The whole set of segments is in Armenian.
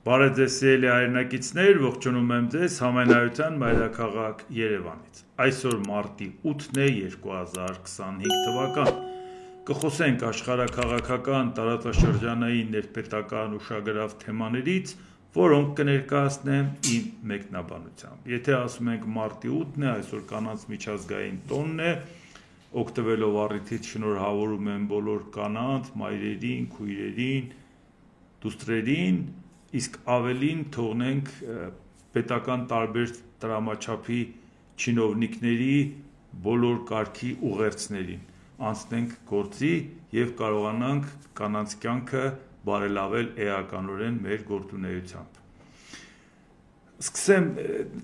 Բարև ձեզ սիրելի հայրենակիցներ, ողջունում եմ ձեզ համայնայության մայրաքաղաք Երևանից։ Այսօր մարտի 8-ն է 2025 թվական։ Կխոսենք աշխարհաքաղաքական տարածաշրջանային ներպետական ուշագրավ թեմաներից, որոնք կներկայացնեմ իմ մեկնաբանությամբ։ Եթե ասում ենք մարտի 8-ն է, այսօր կանանց միջազգային տոնն է, օգտվելով առիթից շնորհավորում եմ բոլոր կանանց, մայրերին, քույրերին, դուստրերին, իսկ ավելին թողնենք պետական տարբեր տրամաչափի չինովնիկների բոլոր կարգի ուղերձներին, անցնենք գործի և կարողանանք կանանց կյանքը բարելավել էականորեն մեր գործունեությամբ։ Սկսեմ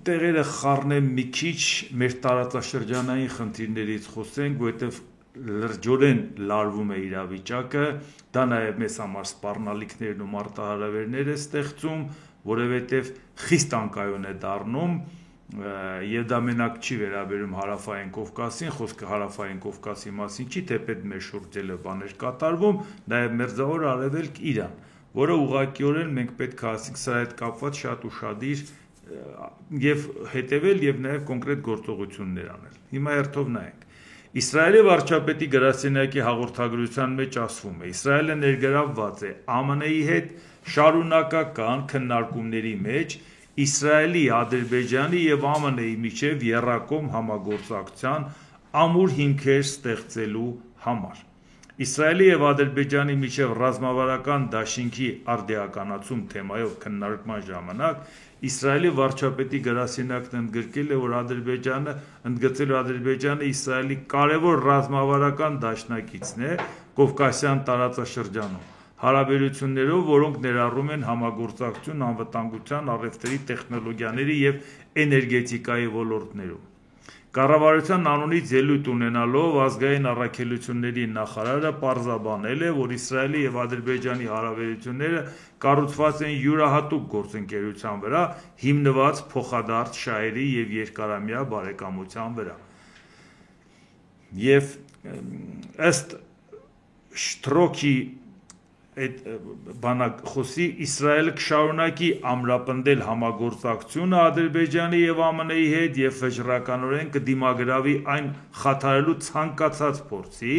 տեղերը խառնեմ մի քիչ մեր տարածաշրջանային խնդիրներից խոսենք, որովհետև լրջորեն լարվում է իրավիճակը, դա նաև մեզ համար սպառնալիքներն ու մարտահրավերներ է ստեղծում, որովհետև խիստ անկայուն է դառնում և դա մենակ չի վերաբերում Հարավային Կովկասին, խոսքը Հարավային Կովկասի մասին չի, թեպետ մեր շուրջը բաներ կատարվում, նաև Մերձավոր Արևելք Իրան, որը ուղղակիորեն մենք պետք է ասենք սրա հետ կապված շատ ուշադիր և հետևել և նաև կոնկրետ գործողություններ անել։ Հիմա հերթով նայենք։ Իսրայելի վարչապետի գրասենյակի հաղորդագրության մեջ ասվում է. Իսրայելը ներգրավված է ԱՄՆ-ի հետ շարունակական քննարկումների մեջ Իսրայելի, Ադրբեջանի և ԱՄՆ-ի միջև եռակողմ համագործակցության ամուր հիմքեր ստեղծելու համար։ Իսրայելի և Ադրբեջանի միջև ռազմավարական դաշինքի արդիականացում թեմայով քննարկման ժամանակ Իսրայելի վարչապետի գրասենյակն ընդգծել է, որ Ադրբեջանը Իսրայելի կարևոր ռազմավարական դաշնակիցն է Կովկասյան տարածաշրջանում, հարաբերություններով, որոնք ներառում են համագործակցություն անվտանգության, առևտրի, տեխնոլոգիաների և էներգետիկայի ոլորտներում։ Կառավարության անունից ելույթ ունենալով ազգային առաքելությունների նախարարը պարզաբանել է, որ Իսրայելի և Ադրբեջանի հարաբերությունները կառուցված են յուրահատուկ գործընկերության վրա, հիմնված փոխադարձ շահերի և երկարամյա բարեկամության վրա։ Եվ ըստ Շտրոքի բանախոսի Իսրայելը կշարունակի ամրապնդել համագործակցությունը Ադրբեջանի և ԱՄՆ-ի հետ և վճռականորեն կդիմագրավի այն խաթարելու ցանկացած փորձի,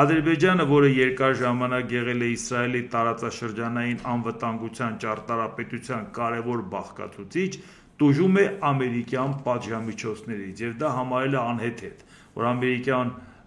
Ադրբեջանը, որը երկար ժամանակ եղել է Իսրայելի տարածաշրջանային անվտանգության ճարտարապետության կարևոր բաղկացուցիչ, տուժում է ամերիկյան պատժամիջոցներից և դա համարել է անհեթեթ, որ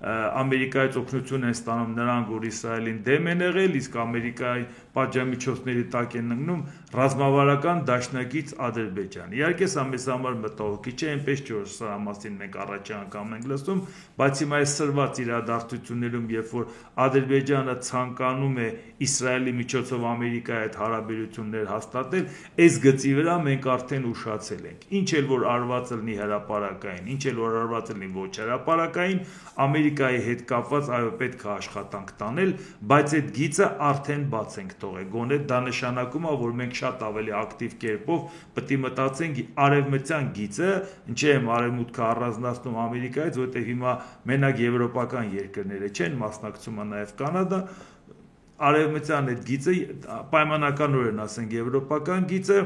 Ամերիկայից օգնություն են ստանում նրանք, որ Իսրայելին դեմ են եղել, իսկ Ամերիկայի պատժամիջոցների տակ են ընկնում ռազմավարական դաշնակից Ադրբեջանը։ Իհարկե սա մեզ համար մտահոգիչ չէ, այնպես չէ, որ սրա մասին մենք առաջի անգամ ենք լսում, բայց հիմա այս սրված իրադարձություններում, երբ որ Ադրբեջանը ցանկանում է Իսրայելի միջոցով Ամերիկայի հետ հարաբերություններ հաստատել, այս գծի վրա մենք արդեն ուշացել ենք։ Ինչ էլ որ արված լինի հրապարակային, ինչ էլ որ արված լինի ոչ հրապարակային, Ամերիկայի հետ կապված այո պետք է աշխատանք տանել, բայց այդ գիծը արդեն բաց ենք թողել, գոնե դա նշանակում է, որ մենք շատ ավելի ակտիվ կերպով պետք է մտածենք արևմտյան գիծը, ինչի եմ արևմուտքը առանձնացնում Ամերիկայից, որովհետև հիմա մենակ եվրոպական երկրները չեն, մասնակցում է նաև Կանադա, արևմտյան այդ գիծը պայմանականորեն ասենք եվրոպական գիծը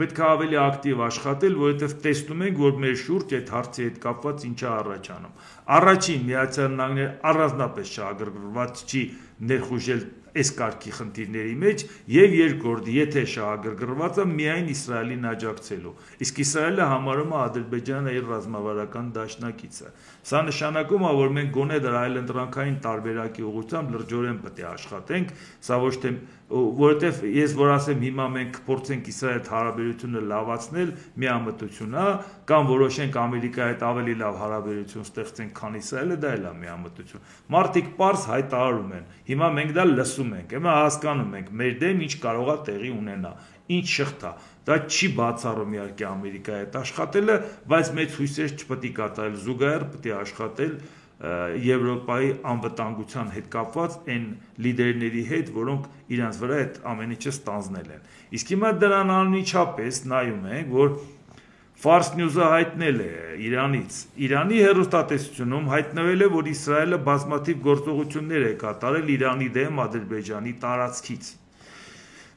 պետք է ավելի ակտիվ աշխատել, որովհետև տեսնում ենք, որ մեր շուրջ այդ հարցի հետ կապված ինչ է առաջանում։ Առաջին Միացյալ Նահանգները առանձնապես շահագրգռված չի ներխուժել այս կարգի խնդիրների մեջ և երկրորդ, եթե շահագրգռված է միայն Իսրայելին աջակցելու, իսկ Իսրայելը համարում է Ադրբեջանը իր ռազմավարական դաշնակիցը։ Սա նշանակում է, որ մենք գոնե դրա այլընտրանքային տարբերակի ուղղությամբ լրջորեն պետք է աշխատենք, սա ոչ թե որովհետև ես որ ասեմ հիմա մենք փորձենք Իսրայելի հետ հարաբերությունը լավացնել, միամտություն է, կամ որոշենք Ամերիկայի հետ ավելի լավ հարաբերություն ստեղծենք, քան Իսրայելը, դա էլ է միամտություն։ Մարդիկ պարզ հայտարարում են, հիմա մենք դա լսում ենք, հիմա հասկանում ենք մեր դեմ ինչ կարող է տեղի ունենա, ինչ շղթա։ Դա չի բացառում իհարկե Ամերիկայի հետ աշխատելը, բայց մեծ հույսեր չպետք է կատարել, զուգահեռ պետք է աշխատել Եվրոպայի անվտանգության հետ կապված այն լիդերների հետ, որոնք իրենց վրա այդ ամեն ինչը ստանձնել են։ Իսկ հիմա դրան անմիջապես նայում ենք, որ Fars News-ը հայտնել է Իրանից։ Իրանի հեռուստատեսությունում հայտնվել է, որ Իսրայելը բազմաթիվ գործողություններ է կատարել Իրանի դեմ Ադրբեջանի տարածքից։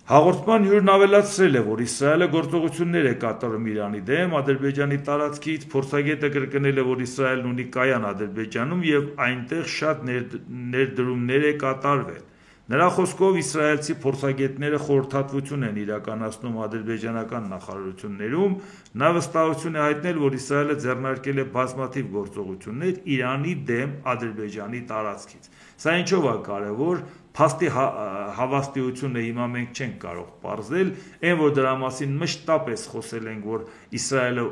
Հաղորդման հյուրն ավելացրել է, որ Իսրայելը գործողություններ է կատարում Իրանի դեմ Ադրբեջանի տարածքից, փորձագետը կրկնել է, որ Իսրայելն ունի կայան Ադրբեջանում եւ այնտեղ շատ ներդրումներ է կատարվել։ Նրա խոսքով իսրայելցի փորձագետները խորհրդատվություն են իրականացնում ադրբեջանական նախարարություններում, նա վստահություն է հայտնել, որ Իսրայելը ձեռնարկել է բազմաթիվ գործողություններ Իրանի դեմ Ադրբեջանի տարածքից։ Սա ինչով է կարևոր, փաստի հավաստիությունը հիմա մենք չենք կարող պարզել, այն որ դրա մասին մշտապես խոսել ենք, որ Իսրայելը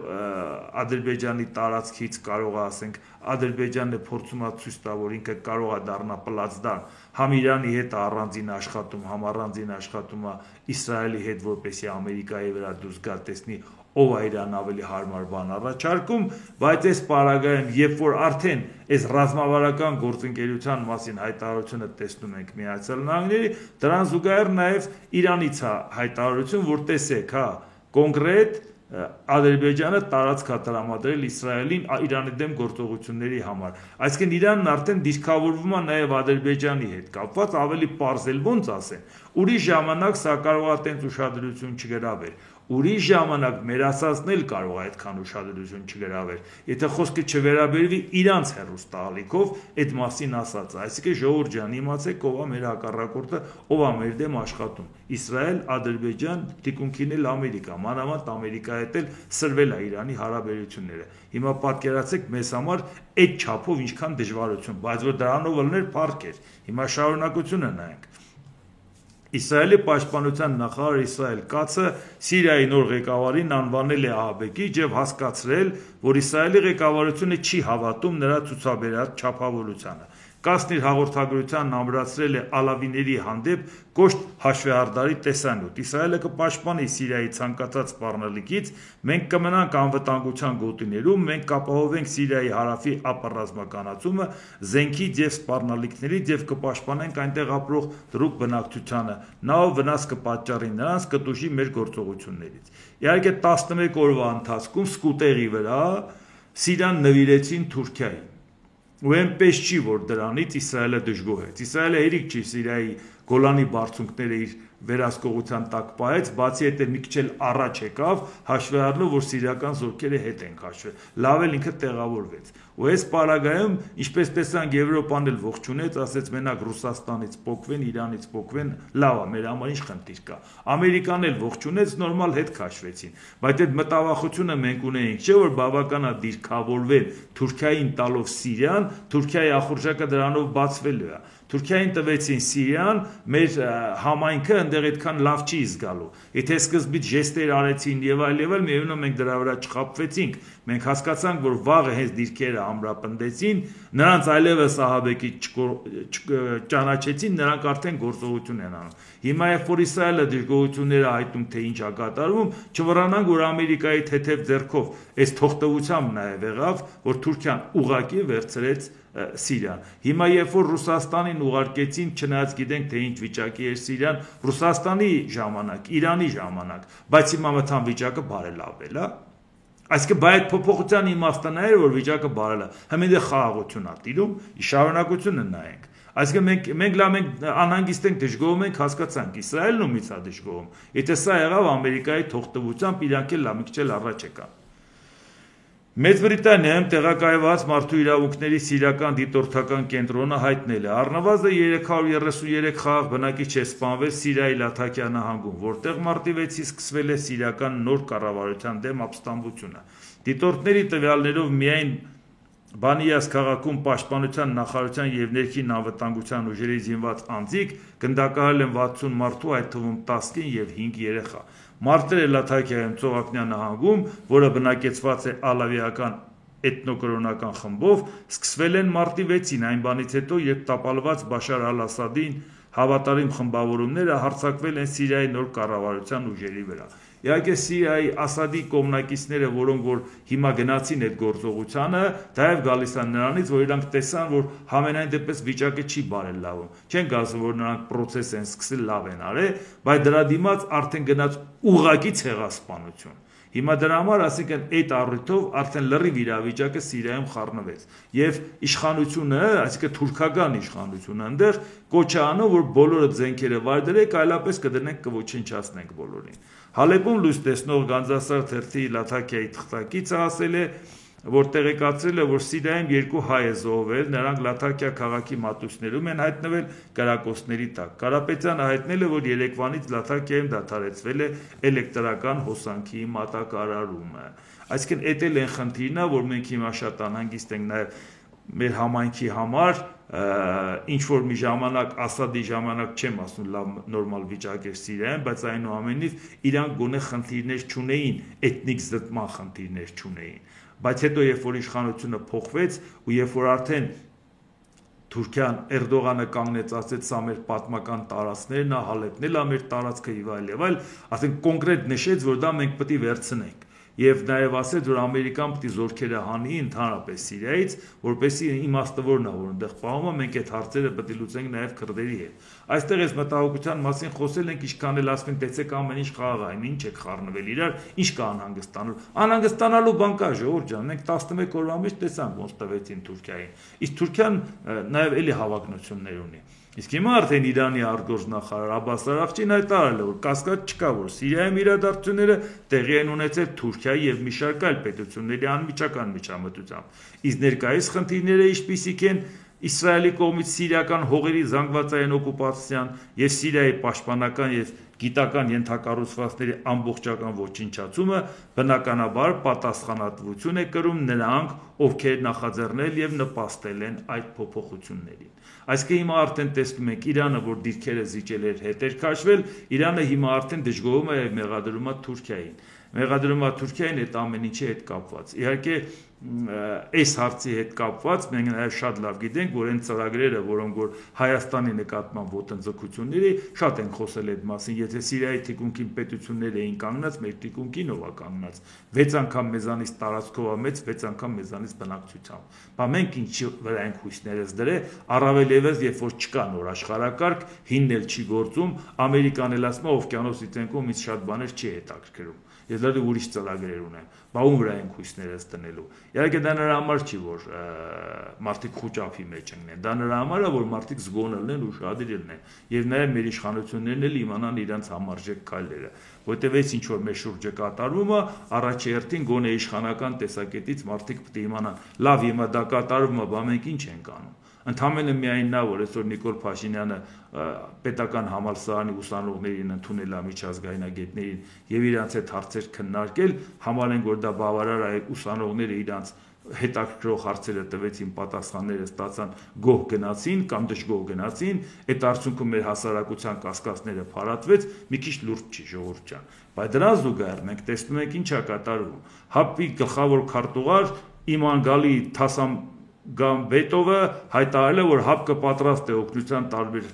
Ադրբեջանի տարածքից կարող է, ասենք, Ադրբեջանն է փորձում ցույց տա, որ ինքը կարող է դառնա պլացդարմ, համ Իրանի հետ առանձին աշխատում, համ առանձին աշխատում է Իսրայելի հետ, որպեսզի Ամերիկայի վրա դուրս գա, տեսնի ով է Իրան ավելի հարմար բան առաջարկում, բայց այս պարագայում, երբ որ արդեն այս ռազմավարական գործընկերության մասին հայտարարությունը տեսնում ենք Միացյալ Նահանգների, դրան զուգահեռ նաև Իրանից է հայտարարություն, որ տեսեք, հա, կոնկրետ Ադրբեջանը տարածք է տրամադրել Իսրայելին Իրանի դեմ գործողությունների համար։ Այսինքն Իրանն արդեն դիրքավորվում է նաև Ադրբեջանի հետ կապված, ավելի պարզել ոնց ասեն։ Ուրիշ ժամանակ սա կարող է տենց ուշադրություն չգրավել։ Ուրիշ ժամանակ մեր ասածն կարող է այդքան ուշադրություն չգրավել։ Եթե խոսքը չվերաբերվի իրանց հեռուստաալիքով այդ մասին ասածը, այսինքն ժողովուրդ ջան, իմացեք ով է մեր հակառակորդը, ով է մեր դեմ աշխատում։ Իսրայել, Ադրբեջան, թիկունքին էլ Ամերիկա, մանավանդ Ամերիկայի հետ էլ սրվել է Իրանի հարաբերությունները։ Հիմա պատկերացեք մեզ համար այդ չափով ինչքան դժվարություն, բայց որ դրանով լներ փառք էր։ Հիմա շարունակությունը նայենք։ Իսրայելի պաշտպանության նախարար Իսրայել Կացը Սիրիայի նոր ղեկավարին անվանել է ահաբեկիչ եւ հասկացրել, որ Իսրայելի ղեկավարությունը չի հավատում նրա ցուցաբերած չափավորությանը։ Կացն իր հաղորդագրությանն ամրացրել է ալավիների հանդեպ կոշտ հաշվեհարդարի տեսանյութ։ Իսրայելը կպաշտպանի Սիրիայի ցանկացած սպառնալիքից, մենք կմնանք անվտանգության գոտիներում, մենք կապահովենք Սիրիայի հարավի ապառազմականացումը, զենքից եւ սպառնալիքներից եւ կպաշտպանենք այնտեղ ապրող դրուկ բնակչությանը, նա ով վնաս կպատճառի նրանց, կտուժի մեր գործողություններից։ Իհարկե 11 օրվա ընթացքում սկուտերի վրա Սիրիան նվիրեցին Թուրքիային։ Ու այնպես չի, որ դրանից Իսրայելը դժգոհեց։ Իսրայելը հերիք չի Սիրիայի Գոլանի բարձունքները իր վերահսկողության տակ պահեց, բացի այդ մի քիչ էլ առաջ եկավ, հաշվեառնելով, որ սիրիական զորքերը հետ են քաշվել։ Լավ էլ ինքը տեղավորվեց։ Ու այս պարագայում, ինչպես տեսանք, Եվրոպան էլ ողջունեց, ասեց մենակ Ռուսաստանից փոկվեն, Իրանից փոկվեն, լավ է, մեր համար ինչ խնդիր կա։ Ամերիկան էլ ողջունեց, նորմալ հետ քաշվեցին։ Բայց այդ մտավախությունը մենք ունեինք, չէ՞ որ բավական է դիրքավորվել Թուրքիային տալով Սիրիան, Թուրքիայի ախորժակը դրանով բացվելու է։ Թուրքիային տվեցին Սիրիան, մեր համայնքը այնտեղ այդքան լավ չի զգալու։ Եթե սկզբից ժեստեր արեցին եւ այլ, միևնույն է մենք դրա վրա չխաբվեցինք։ Մենք հասկացանք, որ վաղը հենց դիրքերը ամրապնդեցին, նրանց այլևս ահաբեկի ճանաչեցին, նրանք արդեն գործողություն են անում։ Հիմա երբ որ Իսրայելը դժգոհությունները հայտնում, թե ինչ է կատարվում, չվրանանք, որ Ամերիկայի թեթև ձեռքով այս թողտվությամբ նաեւ եղավ, որ Թուրքիան ուղակի վերցրեց Սիրիան։ Հիմա երբ որ Ռուսաստանին ուղարկեցին, չնայած գիտենք թե ինչ վիճակի էր Սիրիան, Ռուսաստանի ժամանակ, Իրանի ժամանակ, բայց հիմա մթան վիճակը բարելավել է։ Այսինքն բայց փոփոխության իմաստը նա էր, որ վիճակը բարելա։ Հիմա խաղաղություն է տիրում, շարունակությունը նայենք։ Այսինքն մենք անհանգիստ ենք, դժգոհում ենք, հասկացանք, Իսրայելն ումից է դժգոհում։ Եթե սա եղավ Ամերիկայի թողտվությամբ, իրանք էլ մի քիչ էլ առաջ եկան։ Մեծ Բրիտանիայում տեղակայված մարդու իրավունքների սիրիական դիտորդական կենտրոնը հայտնել է, առնվազն 333 խաղաղ բնակիչ է սպանվել Սիրիայի Լաթաքիա նահանգում, որտեղ մարտի 6-ից սկսվել է սիրիական նոր կառավարության դեմ ապստամբությունը։ Դիտորդների տվյալներով միայն Բանիաս քաղաքում պաշտպանության նախարարության եւ ներքին անվտանգության ուժերի զինված անձիկ գնդակահարել են 60 մարդու, այդ թվում 10 կին եւ 5 երեխա։ Մարտերը Լաթաքիայում Ծովափնյա նահանգում, որը բնակեցված է ալավիական էթնոկրոնական խմբով, սկսվել են մարտի 6-ին, այն բանից հետո, երբ տապալված Բաշար al-Ասադին հավատարիմ խմբավորումները հարձակվել են Սիրիայի նոր կառավարության ուժերի վրա։ Իհարկե Սիրիայի Ասադի կողմնակիցները, որոնք որ հիմա գնացին այդ գործողությանը, դայև գալիս են նրանից, որ իրանք տեսան, որ համենայն դեպս վիճակը չի բարելավում։ Չեն ասում, որ նրանք process են սկսել, լավ են արել, բայց դրա դիմաց արդեն գնաց ուղղակի ցեղասպանություն։ Հիմա դրա համար, ասիկան այդ առիթով արդեն լրիվ իրավիճակը Սիրիայում խառնվեց եւ իշխանությունը, այսինքն թուրքական իշխանությունը այնտեղ կոչ է անում, որ բոլորը ձենքերը վար դրեք, այլապես կդնենք կոչնչացնենք բոլորին։ Հալեպում լույս տեսնող Գանձասար թերթի Լաթակիայի թղթակիցը ասել է, որ տեղեկացրել է, որ Սիրիայում 2 հայ է զոհվել, նրանք Լաթակիա քաղաքի մատուցներում են հայտնվել կրակոցների տակ։ Կարապետյանը հայտնել է, որ երեկվանից Լաթակիայում դադարեցվել է էլեկտրական հոսանքի մատակարարումը։ Այսինքն էդ էլ են խնդիրն է, որ մենք հիմա շատ անհանգիստ ենք նաև մեր համայնքի համար, ինչ որ մի ժամանակ Ասադի ժամանակ չեմ ասում լավ նորմալ վիճակ էր Սիրիայում, բայց այնուամենայնիվ իրանք գոնե խնդիրներ չունեին, էթնիկ զտման խնդիրներ չունեին։ Բայց հետո երբ որ իշխանությունը փոխվեց ու երբ որ արդեն Թուրքիան Էրդողանը կանգնեց, ասեց սա մեր պատմական տարածքներն է, Հալեպն էլ է մեր տարածքը եւ այլ, ասենք կոնկրետ նշեց, որ դա մենք պետք է վերցնենք։ Եվ նաև ասեց, որ Ամերիկան պետք է զորքերը հանի ընդհանրապես Սիրիայից, որպեսզի իմաստավորն է, որ այնտեղ պահում է, մենք այդ հարցերը պետք է լուծենք նաև քրդերի հետ։ Այստեղ այս մտահոգության մասին խոսել ենք, ինչքան էլ ասում են, տեսեք ամեն ինչ խաղաղ է, ինչ եք խառնվել իրար, ինչ կա անհանգստանալու։ Անհանգստանալու բան կա, ժողովուրդ ջան, մենք 11 օրվա մեջ տեսանք ոնց տվեցին Թուրքիային։ Իսկ Թուրքիան նաև էլի հավակնություններ ունի։ Իսկ հիմա արդեն Իրանի արտգործնախարար Աբբաս Արաղչին հայտարարել է, որ կասկած չկա, որ Սիրիայում իրադարձությունները տեղի են ունեցել Թուրքիայի եւ մի շարք այլ պետությունների անմիջական միջամտությամբ։ Իսկ ներկայիս խնդիրները ինչպիսիք են Իսրայելի կողմից սիրիական հողերի զանգվածային օկուպացիան եւ Սիրիայի պաշտպանական եւ գիտական ենթակառուցվածքների ամբողջական ոչնչացումը բնականաբար պատասխանատվություն է կրում նրանք, ովքեր նախաձեռնել եւ նպաստել են այդ փոփոխություններին։ Այսինքն հիմա արդեն տեսնում ենք Իրանը, որ դիրքերը զիջել էր հետեր քաշվել, Իրանը հիմա արդեն դժգոհում է եւ մեղադրում է Թուրքիային։ Մեղադրում է Թուրքիային այդ ամեն ինչի հետ կապված։ Իհարկե այս հարցի հետ կապված մենք նաև շատ լավ գիտենք, որ այն ծրագրերը, որոնք որ Հայաստանի նկատմամբ ոտնձգությունների շատ են խոսել այդ մասին, եթե Սիրիայի թիկունքին պետություններ էին կանգնած, մեր թիկունքին ով է կանգնած, 6 անգամ մեզանից տարածքով է մեծ, 6 անգամ մեզանից բնակչությամբ։ Բա մենք ինչի վրա ենք հույսներս դրել, առավել եւս երբ որ չկա նոր աշխարհակարգ, հինն էլ չի գործում, Ամերիկան էլ ասում է օվկիանոսի ցենկում ինձ շատ բաներ չի հետաքրքրում։ Ես լավ ուրիշ ծրագրեր ունեմ, բա ում վրա ենք հույսներս դնելու։ Իհարկե դա նրա համար չի, որ մարդիկ խոճապի մեջ ընկնեն, դա նրա համար է, որ մարդիկ զգոնալն են ու շադիր լինեն, եւ նաեւ մեր իշխանություններն էլ իմանան իրանց համարժեք քայլերը, որտեւ այս ինչ որ մեր շուրջը կատարվում է, առաջի հերթին գոնե իշխանական տեսակետից մարդիկ պետք է իմանան, լավ հիմա դա կատարվում է, բա մենք ինչ ենք անում։ Ընդհանրապես միայն նա, որ այսօր Նիկոլ Փաշինյանը պետական համալսարանի ուսանողներին ընդունել է միջազգայնագետներին եւ իրանց հետ հարցեր քննարկել, համարեն, որ դա բավարար է, ուսանողները իրանց հետաքրքրող հարցերը տվեցին, պատասխանները ստացան, գոհ գնացին կամ դժգոհ գնացին, այդ արդյունքում մեր հասարակության կասկածները փարատվեց, մի քիչ լուրջ չի ժողովուրդ ջան։ Բայց դրան զուգահեռ մենք տեսնում ենք ինչ է կատարվում։ ՀԱՊ-ի գլխավոր քարտուղար Իման Գալի Թասամ Գամբետովը հայտարարել է, որ ՀԱՊԿ պատրաստ է օգնության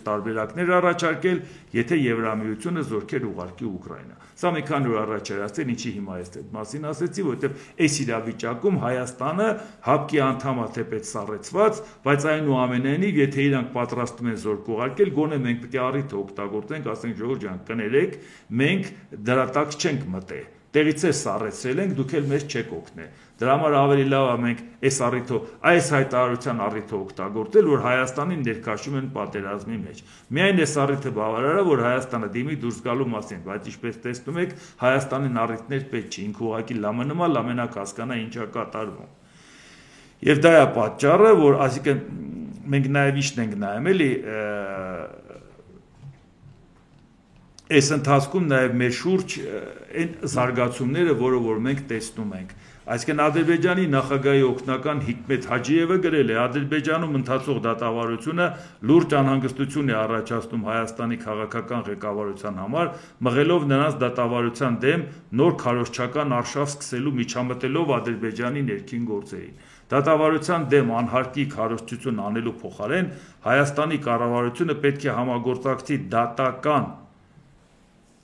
տարբերակներ առաջարկել, եթե Եվրամիությունը զորքեր ուղարկի Ուկրաինա։ Սա մի քանի օր առաջ էր ասել, ինչի հիմա ես այդ մասին ասեցի, որովհետև այս իրավիճակում Հայաստանը ՀԱՊԿ-ի անդամ է թեպետ սառեցված, բայց այնուամենայնիվ, եթե իրանք պատրաստում են զորք ուղարկել, գոնե մենք պետք է առիթը օգտագործենք, ասենք ժողովուրդ ջան, կներեք, մենք դրա տակ չենք մտել։ Տեղից է սառեցրել ենք, դուք էլ մեզ չեք օգնել։ Դրա համար ավելի լավ է մենք այս հայտարարության առիթը օգտագործել, որ Հայաստանին ներկայացում են պատերազմի մեջ։ Միայն այս առիթը բավարար է, որ Հայաստանը դիմի դուրս գալու մասին, բայց ինչպես տեսնում եք, Հայաստանին առիթներ պետք չի, ինքը ուղղակի լամնմա լամենակ հասկանա ինչ է կատարվում։ Եվ դա է պատճառը, որ այսինքն մենք նաև իշտ ենք նայում, էլի այս ընթացքում նաև մեր շուրջ այն զարգացումները, որը որ մենք տեսնում ենք։ Այսինքն Ադրբեջանի նախագահի օգնական Հիկմետ Հաջիևը գրել է. Ադրբեջանում ընթացող դատավարությունը լուրջ անհանգստություն է առաջացնում Հայաստանի քաղաքական ղեկավարության համար, մղելով նրանց դատավարության դեմ նոր քարոզչական արշավ սկսելու միջամտելով Ադրբեջանի ներքին գործերին։ Դատավարության դեմ անհարկի քարոզչություն անելու փոխարեն Հայաստանի կառավարությունը պետք է համագործակցի դատական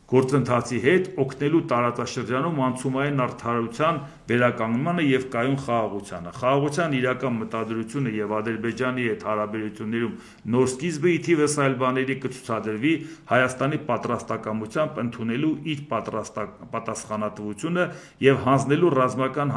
գործընթացի հետ օգնելու տարածաշրջանում անցումային արդարության վերականգնմանը եւ կայուն խաղաղությանը։ Խաղաղության իրական մտադրությունը եւ Ադրբեջանի հետ հարաբերություններում նոր սկիզբը ի թիվս այլ բաների կցուցադրվի Հայաստանի պատրաստակամությամբ ընդունելու իր պատասխանատվությունը եւ հանձնելու ռազմական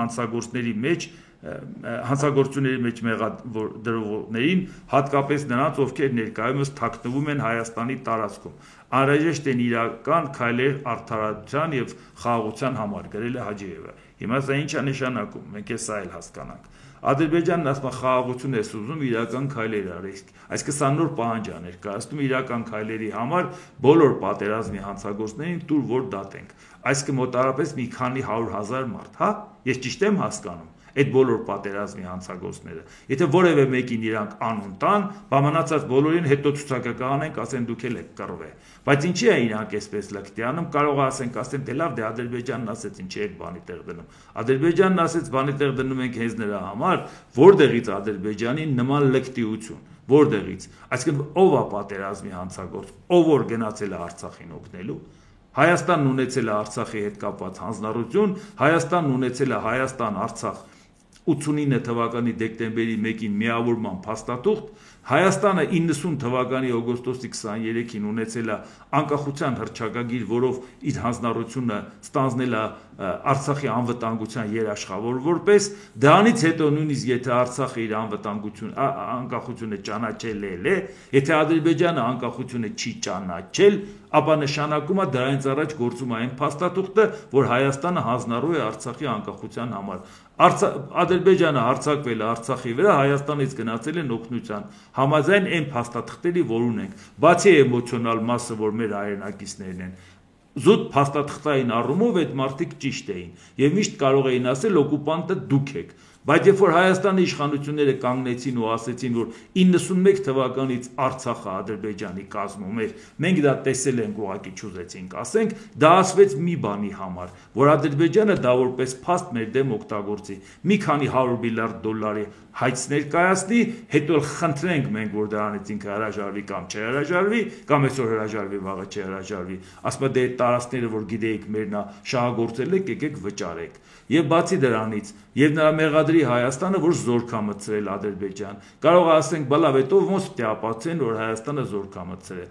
հանցագործությունների մեջ մեղադրողներին, հատկապես նրանց, ովքեր ներկայումս թաքնվում են Հայաստանի տարածքում, անհրաժեշտ են իրական քայլեր արդարության եւ խաղաղության համար, գրել է Հաջիևը։ Հիմա սա ինչ է նշանակում, մենք է սա էլ հասկանանք։ Ադրբեջանն ասում է խաղաղություն է ուզում, իրական քայլեր արեք, այսինքն սա նոր պահանջ է ներկայացնում իրական քայլերի համար բոլոր պատերազմի հանցագործներին տուր որ դատենք, այսինքն մոտավորապես մի քանի 100,000 մարդ, հա, ես ճիշտ եմ հասկանում այդ բոլոր պատերազմի հանցագործները, եթե որևէ մեկին իրանք անուն տան, բամանացած բոլորին հետո ցուցակական ենք, ասեն դուք էլ եք կռվե, բայց ինչի է իրանք այսպես լկտի անում, կարող է ասեն դե լավ, դե Ադրբեջանն ասեց ինչի եք բանի տեղ դնում, Ադրբեջանն ասեց բանի տեղ դնում ենք հենց նրա համար, որտեղից Ադրբեջանի նման լկտիություն, որտեղից, այսինքն ով է պատերազմի հանցագործ, ով որ գնացել է Արցախին օգնելու, Հայաստանն ունեցել է Արցախի հետ կապված հանձնառություն, Հայաստանն ունեցել է Հայաստան-Արցախ 89 թվականի դեկտեմբերի 1-ին միավորման փաստաթուղթ, Հայաստանը 90 թվականի օգոստոսի 23-ին ունեցել է անկախության հռչակագիր, որով իր հանձնառությունը ստանձնել է Արցախի անվտանգության երաշխավոր որպես, դրանից հետո նույնիսկ եթե Արցախը իր անկախությունը ճանաչել է, եթե Ադրբեջանը անկախությունը չի ճանաչել, ապա նշանակում է դրանից առաջ գործում է այն փաստաթուղթը, որ Հայաստանը հանձնառու է Արցախի անկախության համար։ Ադրբեջանը հարձակվել է Արցախի վրա, Հայաստանից գնացել են օգնության, համաձայն այն փաստաթղթերի, որ ունենք, բացի էմոցիոնալ մասը, որ մեր հայրենակիցներն են, զուտ փաստաթղթային առումով այդ մարդիկ ճիշտ էին եւ միշտ կարող էին ասել օկուպանտը դուք եք, բայց երբ որ Հայաստանի իշխանությունները կանգնեցին ու ասեցին, որ 91 թվականից Արցախը Ադրբեջանի կազմում էր, մենք դա տեսել ենք, ուղղակի չուզեցինք ասենք, դա ասվեց մի բանի համար, որ Ադրբեջանը դա որպես փաստ մեր դեմ օգտագործի, մի քանի $100 միլիարդ հայց ներկայացնի, հետո խնդրենք մենք, որ դրանից ինքը հրաժարվի կամ չհրաժարվի, կամ այսօր հրաժարվի, վաղը չհրաժարվի, ասում է դե այդ տարածքները, որ գիտեիք մերնա շահագործել եք, եկեք վճարեք։ Եվ բացի դրանից, եւ նրա մեղադրի Հայաստանը, որ զորք է մտցրել Ադրբեջան, կարող է ասենք, բալավ, հետո ոնց պետք է ապացուցեն, որ Հայաստանը զորք է մտցրել,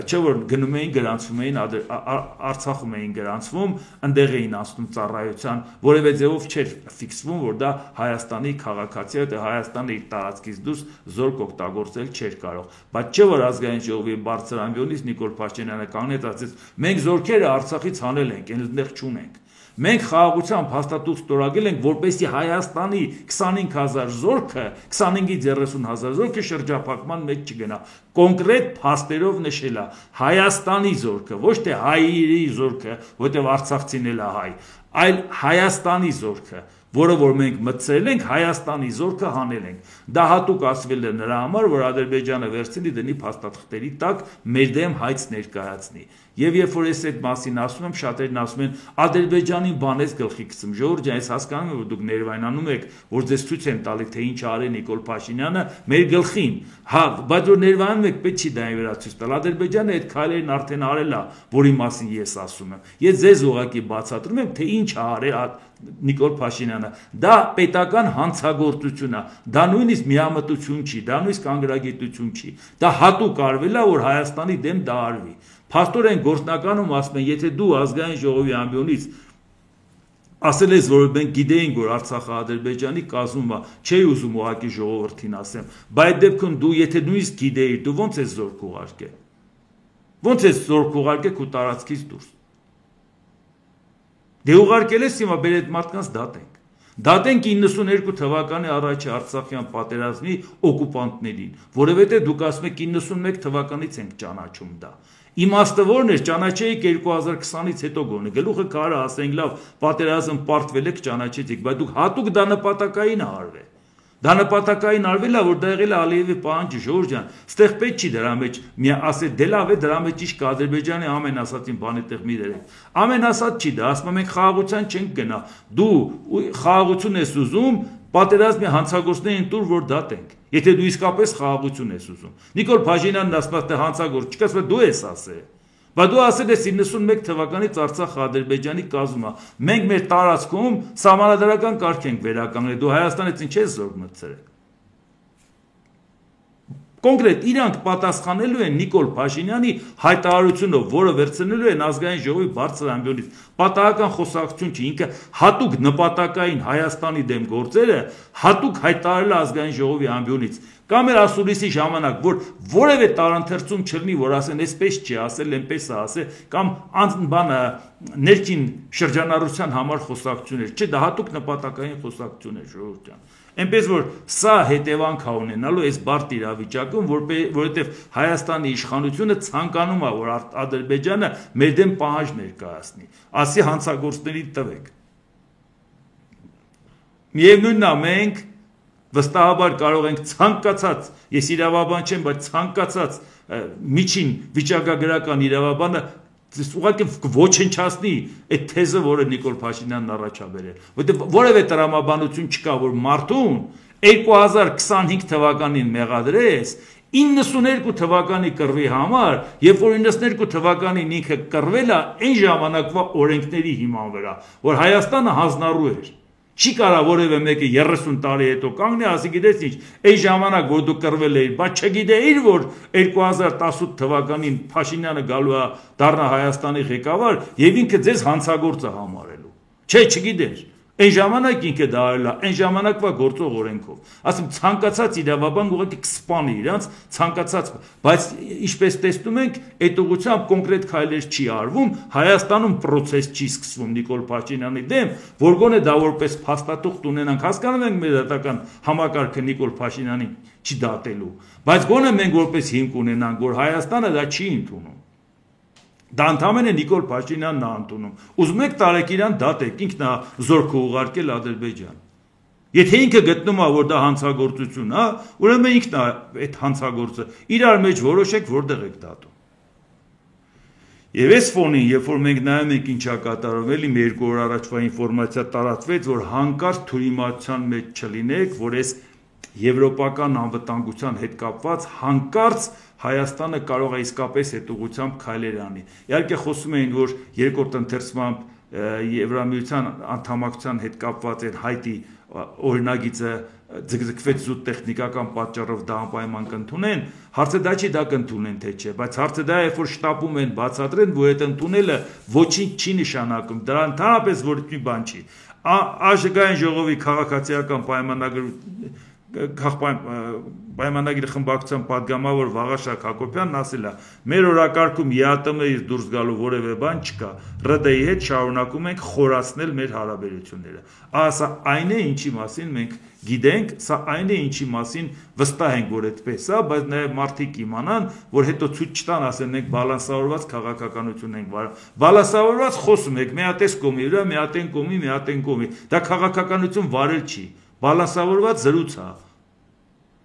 չէ որ գնում էին գրանցվում էին Արցախում էին գրանցվում, ընդեղ էին անցնում ծառայության, որևէ ձևով չէր ֆիքսվում, որ դա Հայաստանի քաղաքացի է, Հայաստանը իր տարածքից դուրս զորք օգտագործել չէր կարող, բայց չէ որ ազգային ժողովի բարձր ամբիոնից Նիկոլ Փաշինյանը կանգնեց ասեց, մենք զորքերը Արցախից հանել ենք, այնտեղ չունենք։ Մենք խաղաղության փաստաթուղթ ստորագրել ենք, որպեսզի Հայաստանի 25,000 զորքը, 25-ից 30,000 զորքը շրջափակման մեջ չգնա։ Կոնկրետ փաստերով նշել է Հայաստանի զորքը, ոչ թե հայերի զորքը, որտեղ արցախցին էլ է հայ, այլ Հայաստանի զորքը, որը որ մենք մտցրել ենք, Հայաստանի զորքը հանել ենք։ Դա հատուկ ասվել է նրա համար, որ Ադրբեջանը վերցնի դնի փաստաթղթերի տակ մեր դեմ հայց ներկայացնի։ Եվ երբ որ ես այդ մասին ասում եմ, շատերն ասում են Ադրբեջանին բանես գլխի գցում, ժողովուրդ ջան, ես հասկանում եմ, որ դուք ներվայնանում եք, որ ձեզ ցույց են տալի, թե ինչ արել Նիկոլ Փաշինյանը մեր գլխին։ Հա, բայց որ ներվայնում եք, պետք չի դա այն վրա ցույց տալ։ Ադրբեջանը այդ քայլերն արդեն արել է, որի մասին ես ասում եմ։ Ես ձեզ ուղղակի բացատրում եմ, թե ինչ է արել Նիկոլ Փաշինյանը, դա պետական հանցագործություն է, դա նույնիսկ միամտություն չի, դա նույնիսկ անգրագիտություն չի, դա հատուկ արվել է, որ Հայաստանի դեմ դա արվի։ Փաստորեն գործնականում ասում են, եթե դու ազգային ժողովի ամբիոնից ասել ես, որ մենք գիտեինք, որ Արցախը Ադրբեջանի կազմում է, չէի ուզում ուղղակի ժողովրդին ասեմ, բայց դեպքում դու եթե նույնիսկ գիտեիր, դու ո՞նց ես զորք ուղարկել։ Ո՞նց ես զորք ուղարկել քո տարածքից դուրս։ Դե ուղարկել ես հիմա բեր այդ մարդկանց դատենք։ Դատենք 92 թվականի առաջի Արցախյան պատերազմի օկուպանտներին, որովհետև դուք ասում եք 91 թվականից ենք ճանաչում դա։ Իմաստը որն էր, ճանաչեիք 2020-ից հետո գոնե, գլուխը կարա ասենք լավ, պատերազմ պարտվել եք, ճանաչեցիք, բայց դուք հատուկ դա նպատակային արվել։ Դա նպատակային արվել է, որ դա եղել է Ալիևի պահանջը, ժողովուրդ ջան, ստեղ պետք չի դրա մեջ մի ասել, դե լավ է, դրա մեջ իշք Ադրբեջանի ամեն ասածին բանի տեղ մի դրեք։ Ամեն ասած չի դա, ասում ենք խաղաղության չենք գնա։ Դու խաղաղություն ես ուզում, պատերազմի հանցագործներին տուր, որ դատենք։ Եթե դու իսկապես խաղաղություն ես ուզում։ Նիկոլ Փաշինյանն ասում է, թե հանցագործ չկա, դու ես ասել։ Բայց դու ասել ես 91 թվականից Արցախ Ադրբեջանի կազմում է։ Մենք մեր տարածքում սահմանադրական կարգ ենք վերականգնել։ Դու Հայաստանից ինչ ես զորք մտցրել։ Կոնկրետ իրանք պատասխանելու են Նիկոլ Փաշինյանի հայտարարությունով, որը վերցնելու են ազգային ժողովի բարձր ամբիոնից։ Պատահական խոսակցություն չի, ինքը հատուկ նպատակային Հայաստանի դեմ գործերը հատուկ հայտարարել ազգային ժողովի ամբիոնից։ Կամ էր ասուլիսի ժամանակ, որ որևէ տարընթերցում չլինի, որ ասեն այսպես չի ասել, այնպես է ասել, կամ բանը ներքին շրջանառության համար խոսակցություն էր։ Չէ, դա հատուկ նպատակային խոսակցություն էր, ժողովուրդ ջան։ Այնպես որ սա հետևանք է ունենալու այս բարդ իրավիճակում, որովհետև Հայաստանի իշխանությունը ցանկանում է, որ Ադրբեջանը մեր դեմ պահանջ ներկայացնի, ասի հանցագործներին տվեք։ Միևնույնն է, մենք վստահաբար կարող ենք ցանկացած, ես իրավաբան չեմ, բայց ցանկացած միջին վիճակագրական իրավաբանը ուղղակի ոչնչացնի այդ թեզը, որը Նիկոլ Փաշինյանն առաջ է բերել, որտեղ որևէ տրամաբանություն չկա, որ մարդուն 2025 թվականին մեղադրես 92 թվականի կռվի համար, երբ որ 92 թվականին ինքը կռվել է այն ժամանակվա օրենքների հիման վրա, որ Հայաստանը հանձնառու էր։ Չի կարա որևէ մեկը 30 տարի հետո կանգնի, ասի գիտես ինչ, այն ժամանակ որ դու կռվել էիր, բայց չգիտեիր, որ 2018 թվականին Փաշինյանը գալու է դառնա Հայաստանի ղեկավար եւ ինքը ձեզ հանցագործ է համարելու։ Չէ, չգիտեր։ Այն ժամանակ ինքը դա արել է, այն ժամանակվա գործող օրենքով։ Ասում ցանկացած իրավաբան ուղղակի կսպանի իրանց, ցանկացած, բայց ինչպես տեսնում ենք, այդ ուղղությամբ կոնկրետ քայլեր չի արվում, Հայաստանում process չի սկսվում Նիկոլ Փաշինյանի դեմ, որ գոնե դա որպես փաստաթուղթ ունենանք, հասկանում ենք մեր դատական համակարգը Նիկոլ Փաշինյանին չի դատելու, բայց գոնե մենք որպես հիմք ունենանք, որ Հայաստանը դա չի ընդունում։ Դա ընդհանրապես Նիկոլ Փաշինյանն է ընդունում։ Ուզում եք տարեք իրան դատեք, ինքն է զորքը ուղարկել Ադրբեջան։ Եթե ինքը գտնում է, որ դա հանցագործություն է, ուրեմն ինքն է այդ հանցագործը։ Իրար մեջ որոշեք, որտեղ եք դատում։ Եվ այս ֆոնին, երբ որ մենք նայում ենք ինչա կատարվում, էլի մի երկու օր առաջվա ինֆորմացիա տարածվեց, որ հանկարծ թյուրիմացության մեջ չլինեք, որ այս եվրոպական անվտանգության հետ կապված հանկարծ Հայաստանը կարող է իսկապես այդ ուղղությամբ քայլեր անի։ Իհարկե խոսում էին, որ երկրորդ ընթերցմամբ Եվրամիության անդամակցության հետ կապված այն հայտի օրինագիծը ձգձգվեց զուտ տեխնիկական պատճառով դա անպայման կընդունեն, հարցը դա չի, դա կընդունեն թե չէ, բայց հարցը դա է, որ շտապում են բացատրեն, որ այդ ընդունելը ոչինչ չի նշանակում, դրա ընդհանրապես ոչ մի բան չի։ Ազգային ժողովի քաղաքացիական պայմանագիր խմբակցության պատգամավոր Վաղաշակ Հակոբյանն ասել է. մեր օրակարգում ԵԱՏՄ-ից դուրս գալու որևէ բան չկա, ՌԴ-ի հետ շարունակում ենք խորացնել մեր հարաբերությունները։ Սա այն է, ինչի մասին մենք գիտենք, սա այն է, ինչի մասին վստահ ենք, որ այդպես է, բայց նաև մարդիկ իմանան, որ հետո ցույց չտան, ասեն մենք բալանսավորված քաղաքականություն ենք վարում։ Բալանսավորված խոսում եք, մի հատ էս կողմի վրա, մի հատ այն կողմի, մի հատ այն կողմի։ Դա քաղաքականություն վարել չի։ Բալանսավորված զրույց է։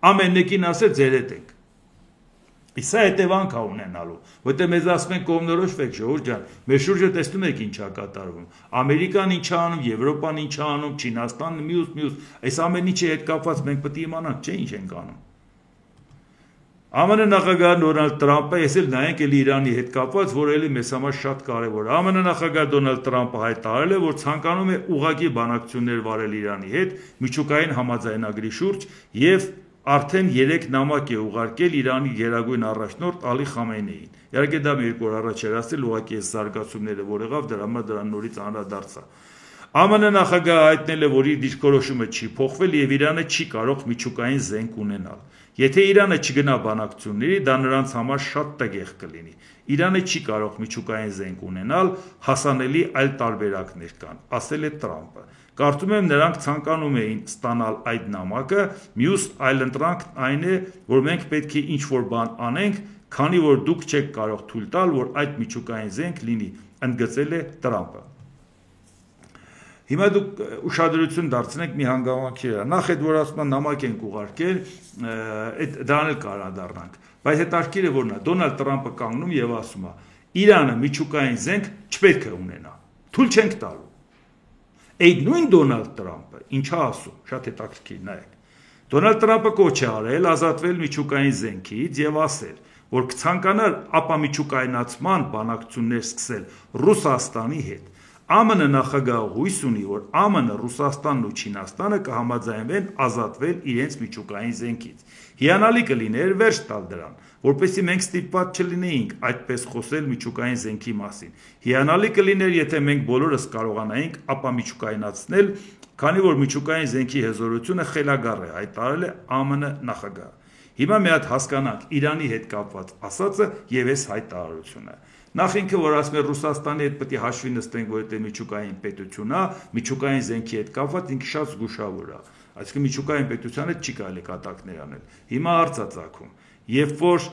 Ամեն մեկին ասել ձեր հետ եք։ Սա հետևանք է ունենալու, որտեղ մեզ ասում են կողմնորոշվեք, ժողովուրդ ջան, մեր շուրջը տեսնում եք ինչ է կատարվում։ Ամերիկան ինչ է անում, Եվրոպան ինչ է անում, Չինաստանը մյուս, այս ամեն ինչի հետ կապված մենք պետք է իմանանք, չէ՞ ինչ ենք անում։ ԱՄՆ նախագահ Դոնալդ Տրամպը, ես էլ նայենք էլի Իրանի հետ կապված, որ էլի մեզ համար շատ կարևոր է։ ԱՄՆ նախագահ Դոնալդ Տրամպը հայտարարել է, որ ցանկանում է ուղղակի բանակցություններ վարել Իրանի հետ միջուկային համաձայնագրի շուրջ եւ արդեն 3 նամակ է ուղարկել Իրանի գերագույն առաջնորդ Ալի Խամենեին։ Իհարկե դա մի երկու օր առաջ էր ասել, ուղղակի այս զարգացումները որ եղավ, դրա համար դրան նորից անդրադարձա։ ԱՄՆ նախագահը հայտնել է, որ իր դիրքորոշումը չի փոխվել եւ Իրանը չի կարող միջուկային զենք ունենալ։ Եթե Իրանը չգնա բանակցությունների, դա նրանց համար շատ տգեղ կլինի։ Իրանը չի կարող միջուկային զենք ունենալ, հասանելի այլ տարբերակներ կան, ասել է Տրամպը։ Կարծում եմ նրանք ցանկանում էին ստանալ այդ նամակը, մյուս այլընտրանքն այն է, որ մենք պետք է ինչ-որ բան անենք, քանի որ դուք չեք կարող թույլ տալ, որ այդ միջուկային զենք լինի, ընդգծել է Տրամպը։ Հիմա դուք ուշադրություն դարձնեք մի հանգամանքի վրա։ Նախ այդ որ ասում են նամակ ենք ուղարկել, դրան էլ կարադառնանք։ Բայց հետաքրքիր է որն է, Դոնալդ Տրամպը կանգնում եւ ասում է. Իրանը միջուկային զենք չպետք է ունենա։ Թույլ չենք տալու։ Այդ նույն Դոնալդ Տրամպը ինչա ասում, շատ հետաքրքիր նայեք։ Դոնալդ Տրամպը կոչ է արել ազատվել միջուկային զենքից եւ ասել, որ կցանկանար ապամիջուկայնացման բանակցություններ սկսել Ռուսաստանի հետ։ ԱՄՆ նախագահը հույս ունի, որ ԱՄՆ, Ռուսաստանն ու Չինաստանը կհամաձայնվեն ազատվել իրենց միջուկային զենքից։ Հիանալի կլիներ վերջ տալ դրան, որպեսզի մենք ստիպված չլինեինք այդպես խոսել միջուկային զենքի մասին։ Հիանալի կլիներ, եթե մենք բոլորս կարողանայինք ապամիջուկայնացնել, քանի որ միջուկային զենքի հզորությունը խելագար է, հայտարարել է ԱՄՆ նախագահը։ Հիմա մի հատ հասկանանք Իրանի հետ կապված ասածը եւ այս հայտարարությունը։ Նախ ինքը որ ասում է Ռուսաստանի հետ պետք է հաշվի նստենք, որ դա միջուկային պետություն է, միջուկային զենքի հետ կապված ինքը շատ զգուշավոր է։ Այսինքն միջուկային պետության հետ չի կարելի կատակներ անել։ Հիմա հարց է ծագում, երբ որ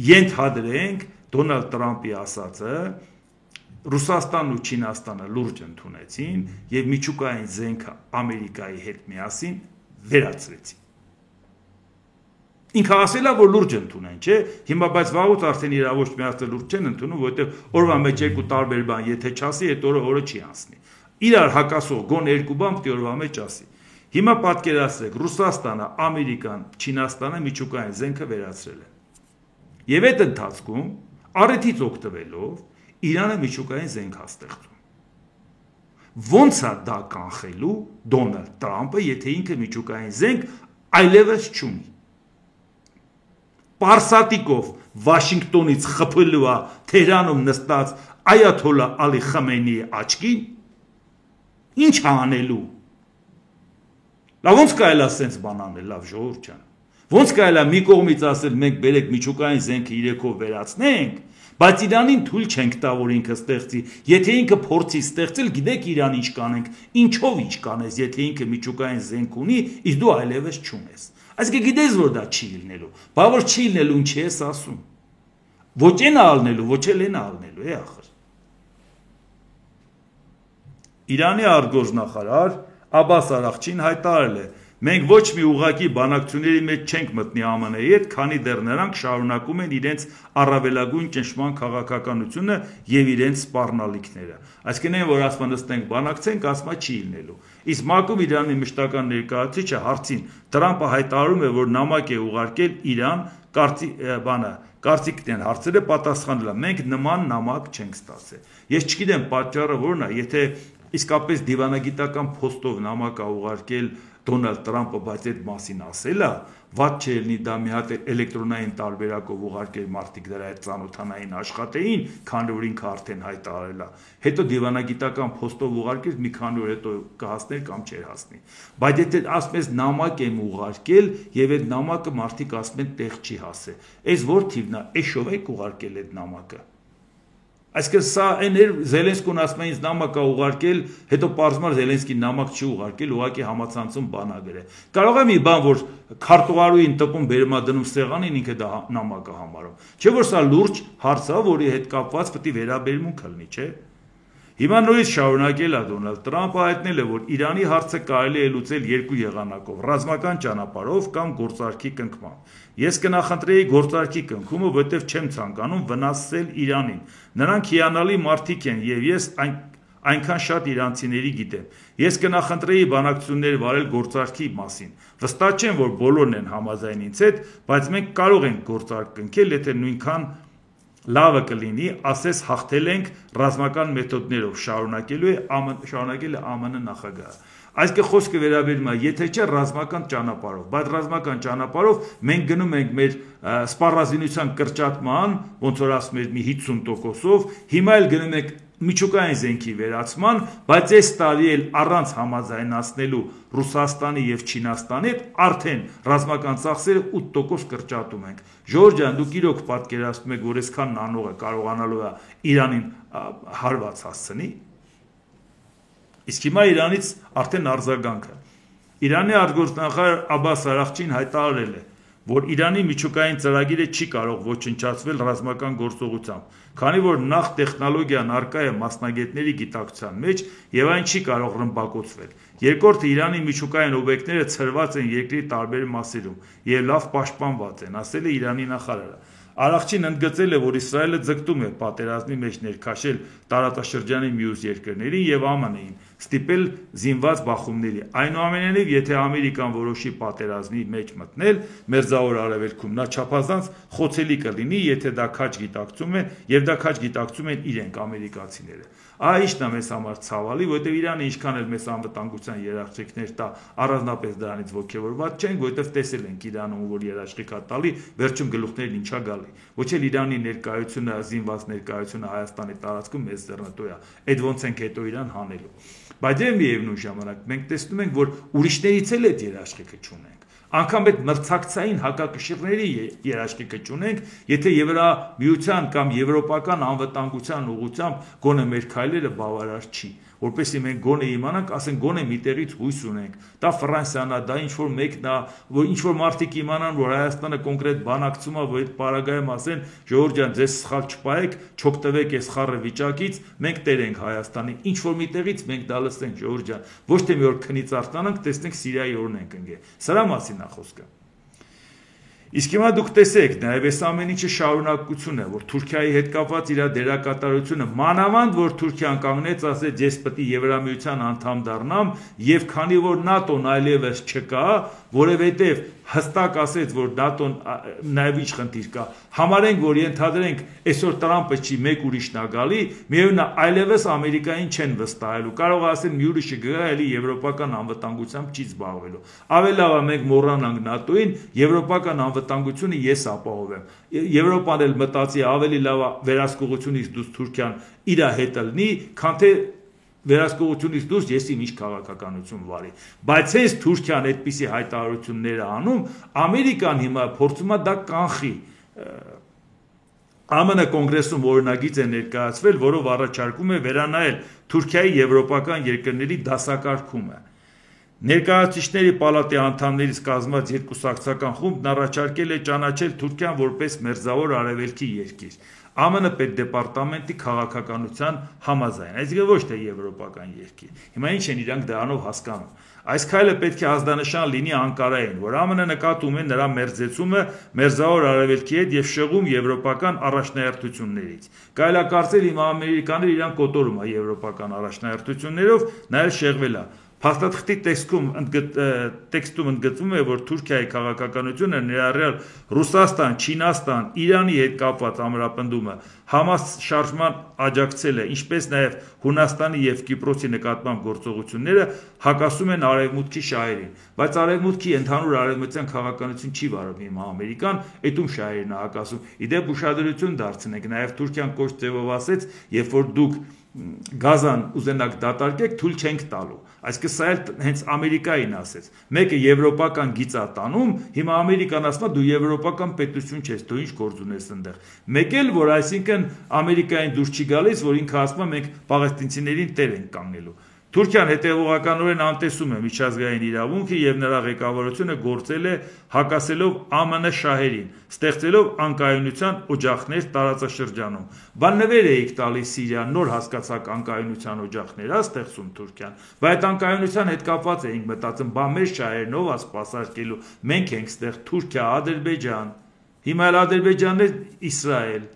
ենթադրենք Դոնալդ Տրամպի ասածը, Ռուսաստանն ու Չինաստանը լուրջ ընդունեցին եւ միջուկային զենքը Ամերիկայի հետ միասին վերացրեցին։ Ինքը ասել է, որ լուրջ ընդունեն, չէ՞։ Հիմա բայց վաղուց արդեն իրավ ոչ միասին լուրջ չեն ընդունում, որովհետեւ օրվա մեջ երկու տարբեր բան, եթե չասի, այդ օրը չի անցնի։ Իրար հակասող գոն երկու բան պետք է օրվա մեջ ասի։ Հիմա պատկերացրեք, Ռուսաստանը, Ամերիկան, Չինաստանը միջուկային զենքը վերացրել են։ Եվ այդ ընթացքում առիթից օգտվելով Իրանը միջուկային զենք է ստեղծում։ Ոնց է դա կանխելու Դոնալդ Տրամպը, եթե ինքը միջուկային զենք այլևս չունի։ Պարսատիկով Վաշինգտոնից խփելու է Թեհրանում նստած Այաթոլլա Ալի Խամենեի աչքին, ինչ է անելու։ Լավ ոնց կարելի է սենց բան անել, լավ ժողովուրդ ջան։ Ոնց կարելի է մի կողմից ասել մենք բերեք միջուկային զենքը իրեքով վերացնենք, բայց Իրանին թույլ չենք տա, որ ինքը ստեղծի։ Եթե ինքը փորձի ստեղծել, գիտեք Իրան ինչ կանենք, ինչով ինչ կանես, եթե ինքը միջուկային զենք ունի, իսկ դու այլևս չունես։ Այսինքն գիտես, որ դա չի լինելու։ Բա որ չի լինելու, ինչ ես ասում։ Ոչ են ալնելու, ոչ էլ են ալնելու, ախր։ Իրանի արտգործնախարար Աբբաս Արաղչին հայտարարել է. մենք ոչ մի ուղղակի բանակցությունների մեջ չենք մտնի ԱՄՆ-ի հետ, քանի դեռ նրանք շարունակում են իրենց առավելագույն ճնշման քաղաքականությունը եւ իրենց սպառնալիքները։ Այսինքն այն, որ ասում նստենք բանակցենք, ասма չի լինելու։ Իսկ ՄԱԿ-ում Իրանի մշտական ներկայացուցիչը հարցին Տրամպը հայտարարում է, որ նամակ է ուղարկել Իրան, կարծիքն են հարցերը պատասխանել է, մենք նման նամակ չենք ստացել։ Ես չգիտեմ պատճառը որն է, եթե իսկապես դիվանագիտական փոստով նամակ է ուղարկել Դոնալդ Տրամպը, բայց այդ մասին ասել է, վատ չէ լինի դա մի հատ էլեկտրոնային տարբերակով ուղարկել մարդիկ դրա այդ ծանոթանային աշխատեին, քանի որ ինքը արդեն հայտարարել է։ Հետո դիվանագիտական փոստով ուղարկել, մի քանի օր հետո կհասներ կամ չէր հասնի։ Բայց եթե ասում ես նամակ եմ ուղարկել եւ այդ նամակը մարդիկ ասում են տեղ չի հասել։ Այս որ թիվն է, էշով եք ուղարկել այդ նամակը։ Այսինքն սա այն էր Զելենսկուն ասում է ինձ նամակ է ուղարկել, հետո պարզվում է Զելենսկին նամակ չի ուղարկել, ուղղակի համացանցում բան է գրել։ Կարող է մի բան, որ քարտուղարուին տպում բերում է դնում սեղանին, ինքը դա նամակ է համարում։ Չէ՞ որ սա լուրջ հարց է, որի հետ կապված պետք է վերաբերմունք լինի, չէ՞։ Հիմա նույնիսկ շարունակել է Դոնալդ Տրամպը հայտնել է, որ Իրանի հարցը կարելի է լուծել երկու եղանակով՝ ռազմական ճանապարհով կամ գործարքի կնքմամբ։ Ես կնախընտրեի գործարքի կնքումը, որովհետև չեմ ցանկանում վնասել Իրանին։ Նրանք հիանալի մարդիկ են եւ ես այնքան շատ իրանցիների գիտեմ։ Ես կնախընտրեի բանակցություններ վարել գործարքի մասին։ Վստահ չեմ, որ բոլորն են համաձայն ինձ հետ, բայց մենք կարող ենք գործարք կնքել, եթե նույնքան լավը կլինի, ասես հաղթել ենք ռազմական մեթոդներով, շարունակել է ԱՄՆ նախագահը։ Այսինքն խոսքը վերաբերում է, եթե չէ ռազմական ճանապարհով, բայց ռազմական ճանապարհով մենք գնում ենք մեր սպառազինության կրճատման, ոնց որ ասում եմ, մի 50%-ով, հիմա էլ գնում ենք միջուկային զենքի վերացման, բայց այս տարի էլ առանց համաձայնացնելու Ռուսաստանի եւ Չինաստանի հետ արդեն ռազմական ծախսերը 8% կրճատում ենք։ Ժորժ ջան, դուք իրոք պատկերացնում եք, որ այսքան նանողը կարողանալու է Իրանին հարված հասցնի։ Իսկ հիմա Իրանից արդեն արձագանքը։ Իրանի արտգործնախարար Աբբաս Արաղչին հայտարարել է, որ Իրանի միջուկային ծրագիրը չի կարող ոչնչացվել ռազմական գործողությամբ, քանի որ նախ տեխնոլոգիան առկա է մասնագետների գիտակցության մեջ եւ այն չի կարող ռմբակոծվել։ Երկրորդը Իրանի միջուկային օբյեկտները ցրված են երկրի տարբեր մասերում եւ լավ պաշտպանված են, ասել է Իրանի նախարարը։ Արաղչին ընդգծել է, որ Իսրայելը ձգտում է պատերազմի մեջ ներքաշել տարածաշրջանի մյուս երկրներին եւ ԱՄՆ-ին, ստիպել զինված բախումների։ Այնուամենայնիվ, եթե Ամերիկան որոշի պատերազմի մեջ մտնել Մերձավոր Արևելքում, նա չափազանց խոցելի կլինի, եթե դա քաջ գիտակցում է, եւ դա քաջ գիտակցում են իրենք ամերիկացիները։ Այստեղ նա մեզ համար ցավալի, որտեղ Իրանը ինչքան էլ մեզ անվտանգության երաշխիքներ տա, առանձնապես դրանից ողջավորված չենք, որտեղ տեսել ենք Իրանում, որ երաշխիք է տալի, վերջում գլուխներն ինչա գալի։ Ոչ էլ Իրանի ներկայությունը, զինված ներկայությունը Հայաստանի տարածքում մեզ ձեռնտու է։ Այդ ոնց ենք հետո իրան հանելու։ Բայց եւ միևնույն ժամանակ մենք տեսնում ենք, որ ուրիշներից էլ այդ երաշխիքը չունենք։ Անկամ այդ մրցակցային հակակշիռների երաշխիքը չունենք, եթե Եվրամիության կամ եվրոպական անվտանգության ուղղությամբ գոնե մեր քայլերը բավարար չի, որպեսզի մենք գոնե իմանանք, ասենք գոնե միտեղից հույս ունենք, դա Ֆրանսիան է, դա ինչ-որ մեկն է, որ ինչ-որ մարդիկ իմանան, որ Հայաստանը կոնկրետ բանակցում է, որ այդ պարագայում ասեն, ժողովուրդ ջան, ձեզ սխալ չպահեք, չօգտվեք այս խառը վիճակից, մենք տեր ենք Հայաստանի, ինչ-որ միտեղից մենք դա լսենք, ժողովուրդ ջան, ոչ թե մի օր քնից արտանանք, տեսնենք Սիրիայի օրն ենք ընկել։ Սրա մասին է խոսքը։ Իսկ հիմա դուք տեսեք, նաև այս ամեն ինչը շարունակություն է, որ Թուրքիայի հետ կապված իր դերակատարությունը, մանավանդ որ Թուրքիան կանգնեց, ասեց, ես պետք է Եվրամիության անդամ դառնամ, եւ քանի որ ՆԱՏՕ-ն այլևս չկա, որովհետեւ հստակ ասեց, որ ՆԱՏՕ-ն նաև ինչ խնդիր կա, համարենք, որ ենթադրենք, այսօր Տրամպը չի, մեկ ուրիշն է գալի, միևնույն է, այլևս Ամերիկային չեն վստահելու, կարող է ասել մի ուրիշը գա, էլի եվրոպական անվտանգությամբ չի զբաղվելու։ Ավելի լավ է մենք մոռանանք ՆԱՏՕ-ին, եվրոպական անվտանգությունը ես ապահովեմ։ Եվրոպան էլ մտածի ավելի լավ է վերահսկողությունից դուրս Թուրքիան իր հետ լինի, քան թե վերահսկողությունից դուրս ես իմ ինչ քաղաքականություն վարի։ Բայց հենց Թուրքիան այդպիսի հայտարարություններ է անում, Ամերիկան հիմա փորձում է դա կանխի։ ԱՄՆ կոնգրեսում օրինագիծ է ներկայացվել, որով առաջարկում է վերանայել Թուրքիայի եվրոպական երկրների դասակարգումը։ Ներկայացուցիչների պալատի անդամներից կազմված երկուսակցական խումբն առաջարկել է ճանաչել Թուրքիան որպես Մերձավոր Արևելքի երկիր, ԱՄՆ պետդեպարտամենտի քաղաքականության համաձայն, այսինքն ոչ թե եվրոպական երկիր։ Հիմա ինչ են իրանք դրանով հասկանում։ Այս քայլը պետք է ազդանշան լինի Անկարային, որ ԱՄՆ նկատում է նրա մերձեցումը Մերձավոր Արևելքի հետ եւ շեղում եվրոպական առաջնահերթություններից։ Կարելի է կարծել հիմա ամերիկանները իրան կոտորում է եվրոպական առաջնահերթություններով, նաեւ շեղվել է։ Փաստաթղթի տեքստում ընդգծվում է, որ Թուրքիայի քաղաքականությունը ներառյալ Ռուսաստան, Չինաստան, Իրանի հետ կապված ամրապնդումը համաշարժման աջակցել է, ինչպես նաև Հունաստանի եւ Կիպրոսի նկատմամբ գործողությունները հակասում են Արևմուտքի շահերին, բայց Արևմուտքի ընդհանուր արևմտյան քաղաքականություն չի վարում հիմա Ամերիկան, այդում շահերին է հակասում։ Իդեպ ուշադրություն դարձնենք, նաև Թուրքիան կոշտ ձևով ասեց, երբ որ դուք Գազան ուզենակ դատարկեք, թույլ չենք տալու։ Այսինքն սա էլ հենց Ամերիկային ասեց։ Մեկը եվրոպական գիծ է տանում, հիմա Ամերիկան ասում է դու եվրոպական պետություն չես, դու ինչ գործ ունես այնտեղ։ Մեկ էլ որ այսինքն Ամերիկային դուրս չի գալիս, որ ինքը ասում է մենք պաղեստինցիներին տեր ենք կանգնելու։ Թուրքիան հետևողականորեն անտեսում է միջազգային իրավունքը եւ նրա ղեկավարությունը գործել է հակասելով ԱՄՆ շահերին, ստեղծելով անկայունության օջախներ տարածաշրջանում։ Բան նվեր էիք տալիս Սիրիան, նոր հասկացակ անկայունության օջախներ է ստեղծում Թուրքիան, բայց այդ անկայունության հետ կապված էինք մտածում, բա մեր շահերն ով է սպասարկելու, մենք ենք ստեղ Թուրքիա, Ադրբեջան, հիմա էլ Ադրբեջանն է Իսրայել։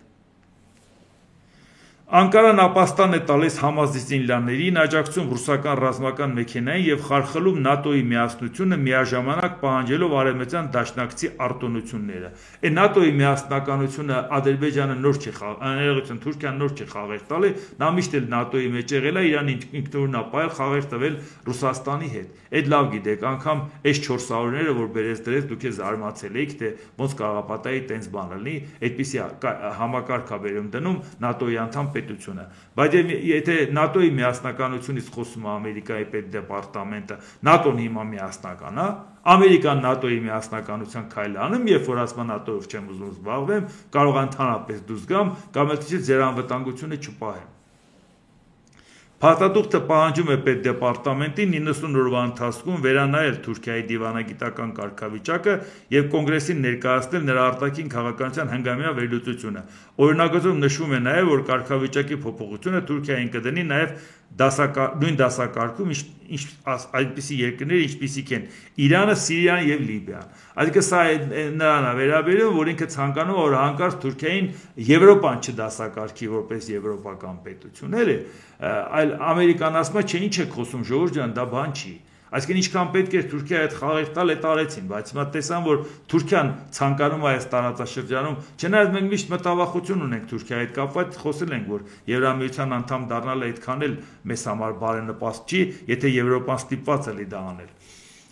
Անկարան ապաստան է տալիս համազդեցինլաներին, աջակցում ռուսական ռազմական մեքենային եւ խարխլում ՆԱՏՕ-ի միասնությունը միաժամանակ պահանջելով արևմտյան դաշնակցի արտոնությունները։ Այդ ՆԱՏՕ-ի միասնականությունը Ադրբեջանը նոր չի ներողություն, Թուրքիան նոր չի խաղեր տալի, նա միշտ էլ ՆԱՏՕ-ի մեջ եղել է, իրան ինքնուրույն ապայել խաղեր տվել Ռուսաստանի հետ։ Այդ լավ գիտեք, անգամ S-400-ները, որ բերես դրես, դուք է զարմացել եք, թե ոնց կարող է պատահի տենց բան լինի, այդպիսի համակարգ է վերում դնում ՆԱՏՕ-ի անդամ պետությունը, բայց եթե ՆԱՏՕ-ի միասնականությունից խոսում է Ամերիկայի պետդեպարտամենտը, ՆԱՏՕ-ն հիմա միասնական է, Ամերիկան ՆԱՏՕ-ի միասնականության քայլ անում, երբ որ ասում է ՆԱՏՕ-ով չեմ ուզում զբաղվեմ, կարող ընդհանրապես դուրս գամ, կամ էլ ձեր անվտանգությունը չպահեմ։ Փաստաթուղթը պահանջում է պետդեպարտամենտին 90 օրվա ընթացքում վերանայել Թուրքիայի դիվանագիտական կարգավիճակը եւ կոնգրեսին ներկայացնել նրա արտաքին քաղաքականության հնգամյա վերլուծությունը։ Օրինագծում նշվում է նաեւ, որ կարգավիճակի փոփոխությունը Թուրքիային կդնի նաեւ նույն դասակարգում այնպիսի երկրներ, ինչպիսիք են Իրանը, Սիրիան եւ Լիբիան։ Այսինքն սա նրան է վերաբերում, որ ինքը ցանկանում է, որ հանկարծ Թուրքիային Եվրոպան չդասակարգի որպես եվրոպական պետություն, էլի, այլ Ամերիկան ասում է, չէ, ինչ եք խոսում, ժողովուրդ ջան, դա բան չի։ Այսինքն ինչքան պետք էր Թուրքիայի հետ խաղեր տալ, այդ արեցին, բայց հիմա տեսան, որ Թուրքիան ցանկանում է այս տարածաշրջանում, չնայած մենք միշտ մտավախություն ունենք Թուրքիայի հետ կապված, խոսել ենք, որ Եվրամիության անդամ դառնալը այդքան էլ մեզ համար բարենպաստ չի, եթե Եվրոպան ստիպված է դա անել։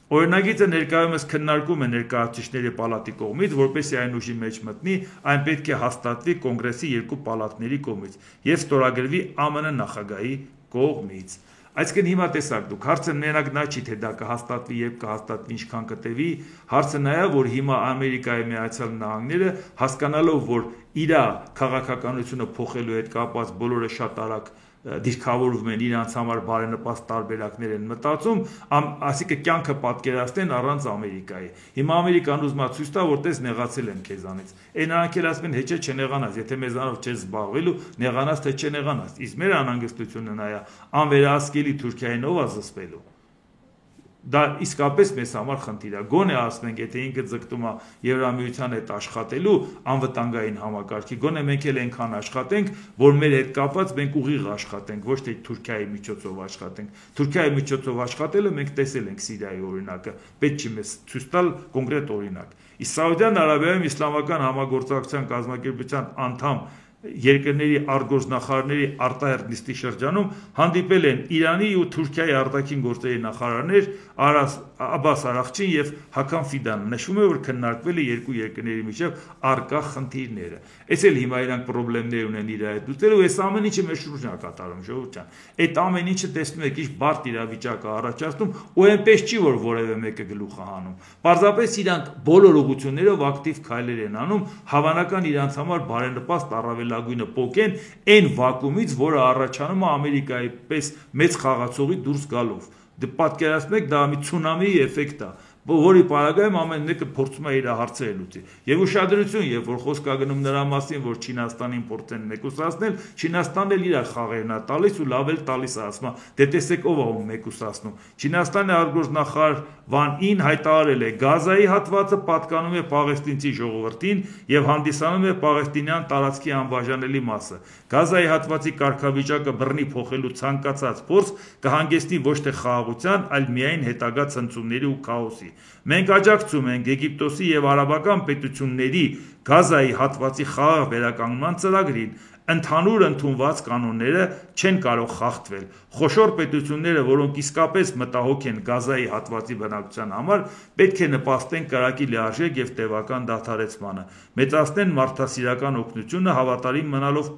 Օրինագիծը ներկայումս քննարկում է ներկայացուցիչների պալատի կողմից, որպեսզի այն ուժի մեջ մտնի, այն պետք է հաստատվի կոնգրեսի երկու պալատների կողմից եւ ստորագրվի ԱՄՆ նախագահի կողմից։ Այսինքն հիմա տեսակ դուք հարցը մենակ նա չի, թե դա կհաստատվի եւ կհաստատվի ինչքան կտևի, հարցը նա է, որ հիմա Ամերիկայի Միացյալ Նահանգները հասկանալով, որ իր քաղաքականությունը փոխելու հետ կապված բոլորը շատ արագ դիրքավորվում են, իրանց համար բարենպաստ տարբերակներ են մտածում, ասիկը կյանքը պատկերացնեն առանց Ամերիկայի։ Հիմա Ամերիկան ուզում է ցույց տա, որ տես նեղացել եմ քեզանից։ Այն նրանք էլ ասում են, հեչե չնեղանաս, եթե մեզանով չես զբաղվելու, նեղանաս թե չնեղանաս։ Իսկ մեր անհանգստությունը նա է, անվերահսկելի Թուրքիային ով է զսպելու։ Դա իսկապես մեզ համար խնդիր է։ Գոնե ասենք, եթե ինքը ձգտում է Եվրամիության հետ աշխատելու անվտանգային համակարգի, գոնե մենք էլ այնքան աշխատենք, որ մեր հետ կապված մենք ուղիղ աշխատենք, ոչ թե Թուրքիայի միջոցով աշխատենք։ Թուրքիայի միջոցով աշխատելը մենք տեսել ենք Սիրիայի օրինակը, պետք չի մեզ ցույց տալ կոնկրետ օրինակ։ Իսկ Սաուդյան Արաբիայում իսլամական համագործակցության կազմակերպության անդամ երկրների արտգործնախարարների արտահերթ նիստի շրջանում հանդիպել են Իրանի ու Թուրքիայի արտաքին գործերի նախարարներ Աբբաս Արաղչին եւ Հական Ֆիդանը։ Նշվում է, որ քննարկվել է երկու երկրների միջև առկա խնդիրները։ Այս էլ հիմա իրանք խնդիրներ ունեն իր հետ լուծելու, այս ամեն ինչը մեր շուրջն է կատարում, ժողովուրդ ջան։ Այդ ամեն ինչը տեսնում եք, ինչ բարդ իրավիճակ է առաջացնում, ու այնպես չի, որ որևէ մեկը գլուխ է հանում։ Պարզապես իրանք բոլոր ուղղություններով ակտիվ քայլեր են անում, հավանական իրանց համար բարենպաստ առավելագույնը պոկեն այն վակուումից, որը առաջանում է Ամերիկայի պես մեծ խաղացողի դուրս գալով։ Դե պատկերացնում եք, դա մի ցունամի էֆեկտ է, որի պարագայում ամեն մեկը փորձում է իր հարցերը լուծի։ Եվ ուշադրություն, երբ որ խոսք է գնում նրա մասին, որ Չինաստանին փորձեն մեկուսացնել, Չինաստանն էլ իր խաղերն է տալիս ու լավ էլ տալիս է, ասում է, դե տեսեք ով է ում մեկուսացնում։ Չինաստանի արտգործնախարար Վան Ին հայտարարել է, Գազայի հատվածը պատկանում է պաղեստինցի ժողովրդին եւ հանդիսանում է պաղեստինյան տարածքի անբաժանելի մասը։ Գազայի հատվածի կարգավիճակը բռնի փոխելու ցանկացած փորձ կհանգեցնի ոչ թե խաղաղության, այլ միայն հետագա ցնցումների ու քաոսի։ Մենք աջակցում ենք Եգիպտոսի եւ արաբական պետությունների Գազայի հատվածի խաղաղ վերականգնման ծրագրին։ Ընդհանուր ընդունված կանոնները չեն կարող խախտվել։ Խոշոր պետությունները, որոնք իսկապես մտահոգ են Գազայի հատվածի բնակության համար, պետք է նպաստեն կրակի լիարժեք եւ տևական դադարեցմանը, մեծացնեն մարդասիրական օգնությունը, հավատարիմ մնալով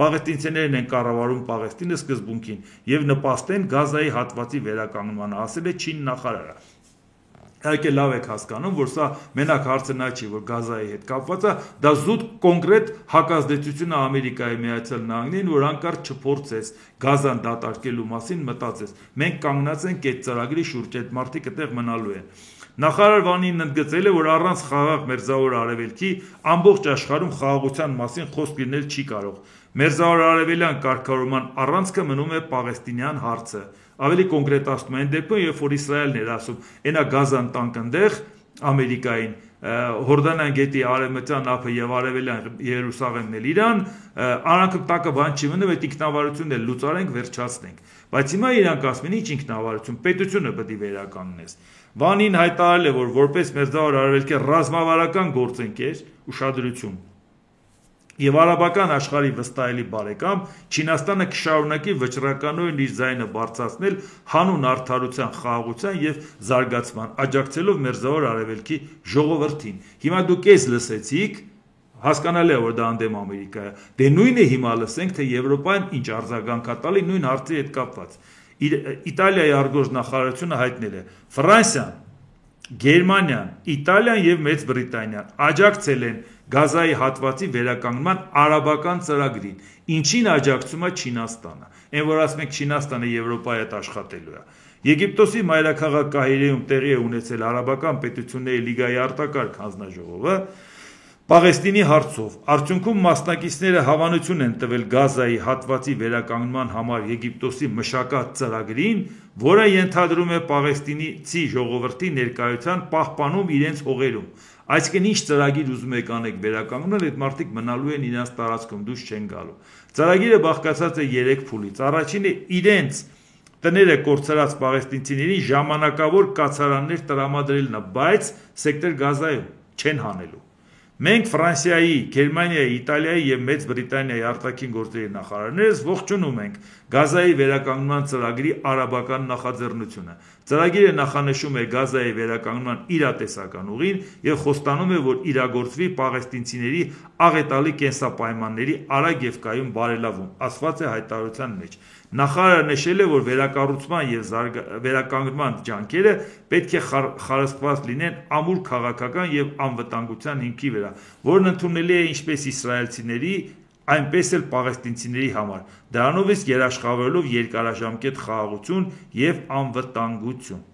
պաղեստինցիներն են կառավարում Պաղեստինը սկզբունքին եւ նպաստեն Գազայի հատվածի վերականգնմանը, ասել է Չին նախարարը։ Իհարկե լավ եք հասկանում, որ սա մենակ հարցը նա չի, որ Գազայի հետ կապված է, դա զուտ կոնկրետ հակազդեցություն է Ամերիկայի Միացյալ Նահանգներին, որ հանկարծ չփորձես Գազան դատարկելու մասին մտածես։ Մենք կանգնած ենք այդ ծրագրի շուրջ, այդ մարդիկ այդտեղ մնալու են։ Նախարար Վանին ընդգծել է, որ առանց խաղաղ Մերձավոր Արևելքի ամբողջ աշխարհում խաղաղության մասին խոսք լինել չի կարող։ Մերձավոր Արևելյան կարգավորման առանցքը մնում է պաղեստինյան հարցը։ Ավելի կոնկրետացնում են դեպքում, երբ որ Իսրայելն էր ասում, այնա Գազան տանք ընդեղ Ամերիկային, Հորդանան գետի արևմտյան ափը եւ արևելյան Երուսաղեմն էլ Իրան, արանքը տակը բան չի մնում, այդ ինքնավարությունն էլ լուծարենք, վերջացնենք։ Բայց հիմա իրանք ասում են, ինչ ինքնավարություն, պետությունը պետք է վերականգնես։ Վանին հայտարարել է, որ որպես Մերձավոր Արևելքի ռազմավարական գործընկեր, ուշադրություն, եւ արաբական աշխարհի վստահելի բարեկամ, Չինաստանը կշարունակի վճռականորեն իր ձայնը բարձրացնել հանուն արդարության, խաղաղության եւ զարգացման, աջակցելով Մերձավոր Արևելքի ժողովրդին։ Հիմա դուք էս լսեցիք, հասկանալի է, որ դա անդեմ Ամերիկա է։ Դե նույնը հիմա լսենք, թե Եվրոպան ինչ արձագանք է տալի նույն հարցի հետ կապված։ Իտալիայի արտգործնախարարությունը հայտնել է, Ֆրանսիան, Գերմանիան, Իտալիան եւ Մեծ Բրիտանիան աջակցել են Գազայի հատվածի վերականգնման արաբական ծրագրին, ինչին աջակցում է Չինաստանը։ Այն որ ասում ենք Չինաստանը Եվրոպայի հետ աշխատելու է։ Եգիպտոսի մայրաքաղաք Կահիրեում տեղի է ունեցել արաբական պետությունների լիգայի արտակարգ հանձնաժողովը, Պաղեստինի հարցով արդյունքում մասնակիցները հավանություն են տվել Գազայի հատվածի վերականգնման համար Եգիպտոսի մշակած ծրագրին, որը ենթադրում է Պաղեստինցի ժողովրդի ներկայության պահպանում իրենց հողերում։ Այսինքն ինչ ծրագիր ուզում եք անեք վերականգնել, այդ մարդիկ մնալու են իրենց տարածքում, դուրս չեն գալու։ Ծրագիրը բաղկացած է 3 փուլից։ Առաջինը իրենց տները կորցրած պաղեստինցիներին ժամանակավոր կացարաններ տրամադրելն է, բայց սեկտոր Գազայում չեն հանելու։ Մենք Ֆրանսիայի, Գերմանիայի, Իտալիայի և Մեծ Բրիտանիայի արտաքին գործերի նախարարներս ողջունում ենք Գազայի վերականգնման ծրագրի արաբական նախաձեռնությունը։ Ծրագիրը նախանշում է Գազայի վերականգնման իրատեսական ուղին և խոստանում է, որ իրագործվի պաղեստինցիների աղետալի կենսապայմանների արագ և կայուն բարելավում, ասված է հայտարարության մեջ։ Նախարարը նշել է, որ վերակառուցման և վերականգնման ջանքերը պետք է խարսխված լինեն ամուր քաղաքական և անվտանգության հիմքի վրա, որն ընդունելի է ինչպես իսրայելցիների, այնպես էլ պաղեստինցիների համար, դրանով իսկ երաշխավորելով երկարաժամկետ խաղաղություն և անվտանգություն։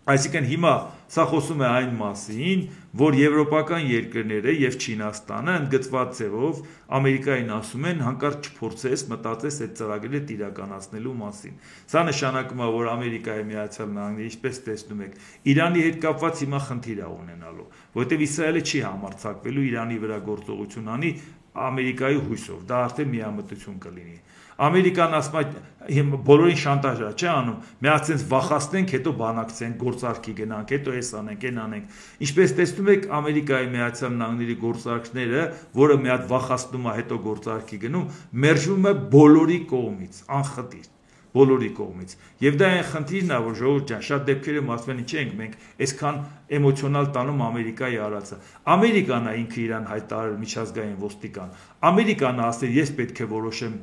Այսինքն հիմա սա խոսում է այն մասին, որ եվրոպական երկրները և Չինաստանը ընդգծված ձևով Ամերիկային ասում են հանկարծ չփորձես, մտածես այդ ծրագրերը իրականացնելու մասին։ Սա նշանակում է, որ Ամերիկայի Միացյալ Նահանգները, ինչպես տեսնում եք, Իրանի հետ կապված հիմա խնդիր է ունենալու, որովհետև Իսրայելը չի համարձակվելու Իրանի վրա գործողություն անի Ամերիկայի հույսով, դա արդեն միամտություն կլինի։ Ամերիկան ասում է բոլորին շանտաժ չէ անում, միած sense վախացնենք, հետո բանակցենք, գործարքի գնանք, հետո էս անենք, այն անենք։ Ինչպես տեսնում եք, Ամերիկայի Միացյալ Նահանգների գործարքները, որը մի հատ վախացնում է, հետո գործարքի գնում, մերժվում է բոլորի կողմից, անխտիր, բոլորի կողմից։ Եվ դա այն խնդիրն է, որ ժողովուրդ ջան, շատ դեպքերում ասում են, ինչ ենք մենք այսքան էմոցիոնալ տանում Ամերիկայի արածը։ Ամերիկան է ինքը իրան հայտարարել միջազգային ոստիկան։ Ամերիկան ասել, ես պետք է որոշեմ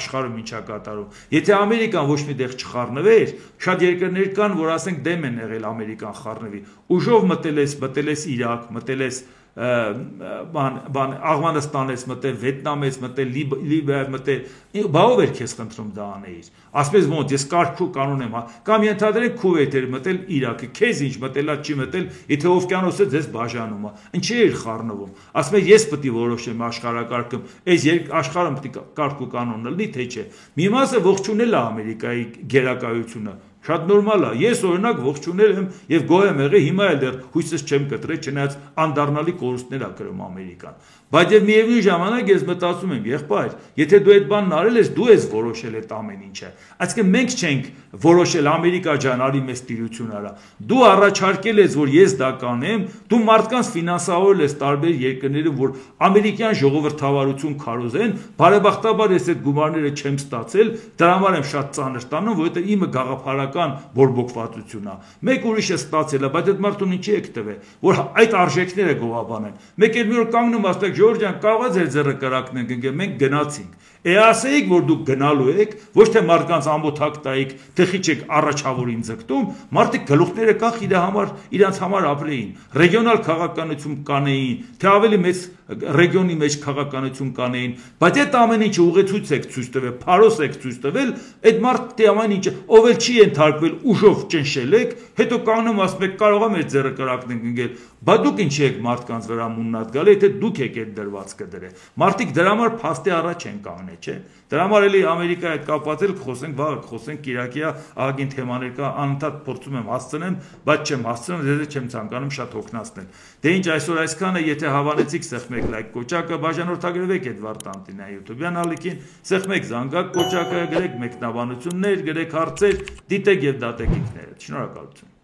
աշխարհում ինչա կատարում։ Եթե Ամերիկան ոչ մի տեղ չխառնվեր, շատ երկրներ կան, որ ասենք դեմ են եղել Ամերիկան խառնվի։ Ուժով մտել ես Իրաք, մտել ես Աղվանստան ես մտել, Վիետնամ ես մտել, Լիբիա մտել, բա ով էր քեզ խնդրում դա անեիր։ Ասես ոնց ես կարգ ու կանոն եմ, կամ ենթադրենք Քուվեյթ էր մտել Իրաքը, քեզ ինչ մտելա չի մտել, եթե օվկիանոսը ձեզ բաժանում է, ինչի էր խառնվում։ Ասում է ես պետք է որոշեմ աշխարհակարգում, այս աշխարհում պետք է կարգ ու կանոն լինի, թե չէ։ Մի մասը ողջունել է Ամերիկայի գերակայությունը։ Շատ նորմալ է։ Ես օրինակ ողջունել եմ եւ գոհ եմ եղել, հիմա էլ դեռ հույսս չեմ կտրել, չնայած անդառնալի կորուստներ ա կրում Ամերիկան։ Բայց եւ միևնույն ժամանակ ես մտածում եմ, եղբայր, եթե դու այդ բանն արել ես, դու ես որոշել այդ ամեն ինչը։ Այսինքն մենք չենք որոշել, Ամերիկա ջան, արի մեզ տիրություն արա։ Դու առաջարկել ես, որ ես դա կանեմ, դու մարդկանց ֆինանսավորել ես տարբեր երկրներում, որ ամերիկյան ժողովրդավարություն քարոզեն, բարեբախտաբար ես այդ գումարները չեմ ստացել, դրա համար եմ շատ ծանր տանում, որովհետեւ իմը գաղափարական բորբոքվածություն է։ Մեկ ուրիշը ստացել է, բայց այդ մարդուն ինչի եք տվել, որ այդ արժեքները գովաբանեն։ Մեկ էլ մի օր կանգնում ասեք, Ժորժ ջան, կարող է ձեր ձեռը կրակնենք, ընկեր, մենք գնացինք։ Ասեիք, որ դուք գնալու եք, ոչ թե մարդկանց ամոթակ տայիք, թխիչ եք առաջավորին ձգտում, մարդիկ գլուխները կախ իրանց համար ապրեին, ռեգիոնալ քաղաքականություն կանեին, թե ավելի մեծ ռեգիոնի մեջ քաղաքականություն կանեին, բայց այդ ամեն ինչը ուղեցույց եք ցույց տվել, փարոս եք ցույց տվել, այդ մարդը ամեն ինչը ով էլ չի ենթարկվել ուժով ճնշել եք, հետո կանգնում ասում եք կարող է մեր ձեռը կրակնենք ընկել, բա դուք ինչի եք մարդկանց վրա մուննատ գալ, եթե դուք եք այդ դրվածքը դրել։ Մարդիկ դրա համար փաստի առաջ են կանգնել, չէ։ Դրա համար էլի Ամերիկայի հետ կապված էլ խոսենք վաղը, խոսենք Կիրակիա ահագին թեմաներ կա, անընդհատ փորձում եմ հասցնեմ, բայց չեմ հասցնում, դե չեմ ցանկանում շատ հոգնածնել։ Դե ինչ այսօր այսքանը, եթե հավանեցիք, սեղմեք լայք կոճակը, բաժանորդագրվեք Էդվարդ Անտինայի YouTube-յան ալիքին, սեղմեք զանգակ կոճակը, գրեք մեկնաբանություններ, գրեք հարցեր, դիտեք եւ դատեք ինքներդ։ Շնորհակալություն։